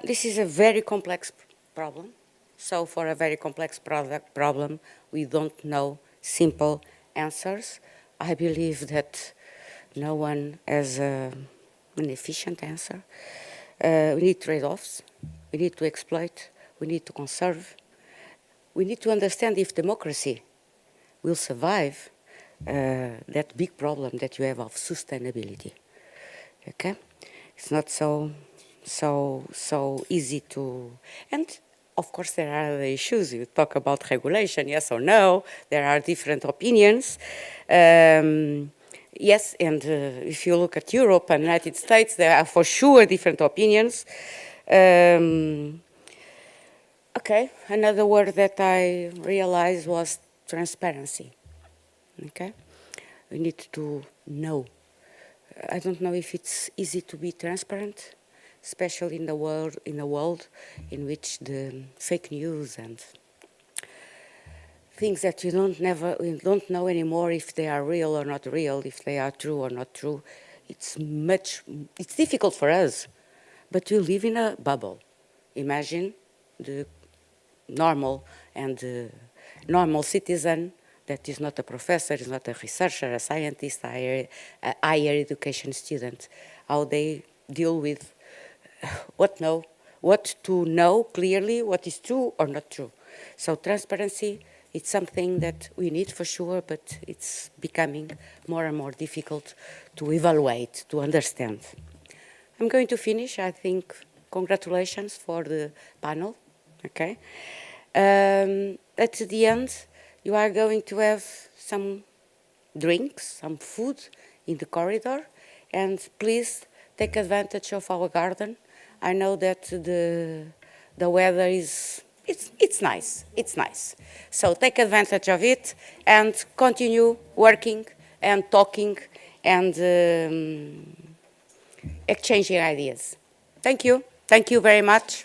this is a very complex problem. So for a very complex problem, we don't know simple answers. I believe that no one has an efficient answer. We need trade-offs. We need to exploit. We need to conserve. We need to understand if democracy will survive that big problem that you have of sustainability. Okay, it's not so easy to. And of course, there are other issues. You talk about regulation, yes or no. There are different opinions. Yes, and if you look at Europe and the United States, there are for sure different opinions. Okay, another word that I realized was transparency. Okay, we need to know. I don't know if it's easy to be transparent, especially in the world in which the fake news and things that you don't know anymore if they are real or not real, if they are true or not true. It's difficult for us, but we live in a bubble. Imagine the normal normal citizen that is not a professor, is not a researcher, a scientist, a higher education student, how they deal with what to know clearly, what is true or not true. So transparency, it's something that we need for sure, but it's becoming more and more difficult to evaluate, to understand. I'm going to finish. I think congratulations for the panel. Okay. At the end, you are going to have some drinks, some food in the corridor, and please take advantage of our garden. I know that the weather is it's nice. It's nice. So take advantage of it and continue working and talking and exchanging ideas. Thank you. Thank you very much.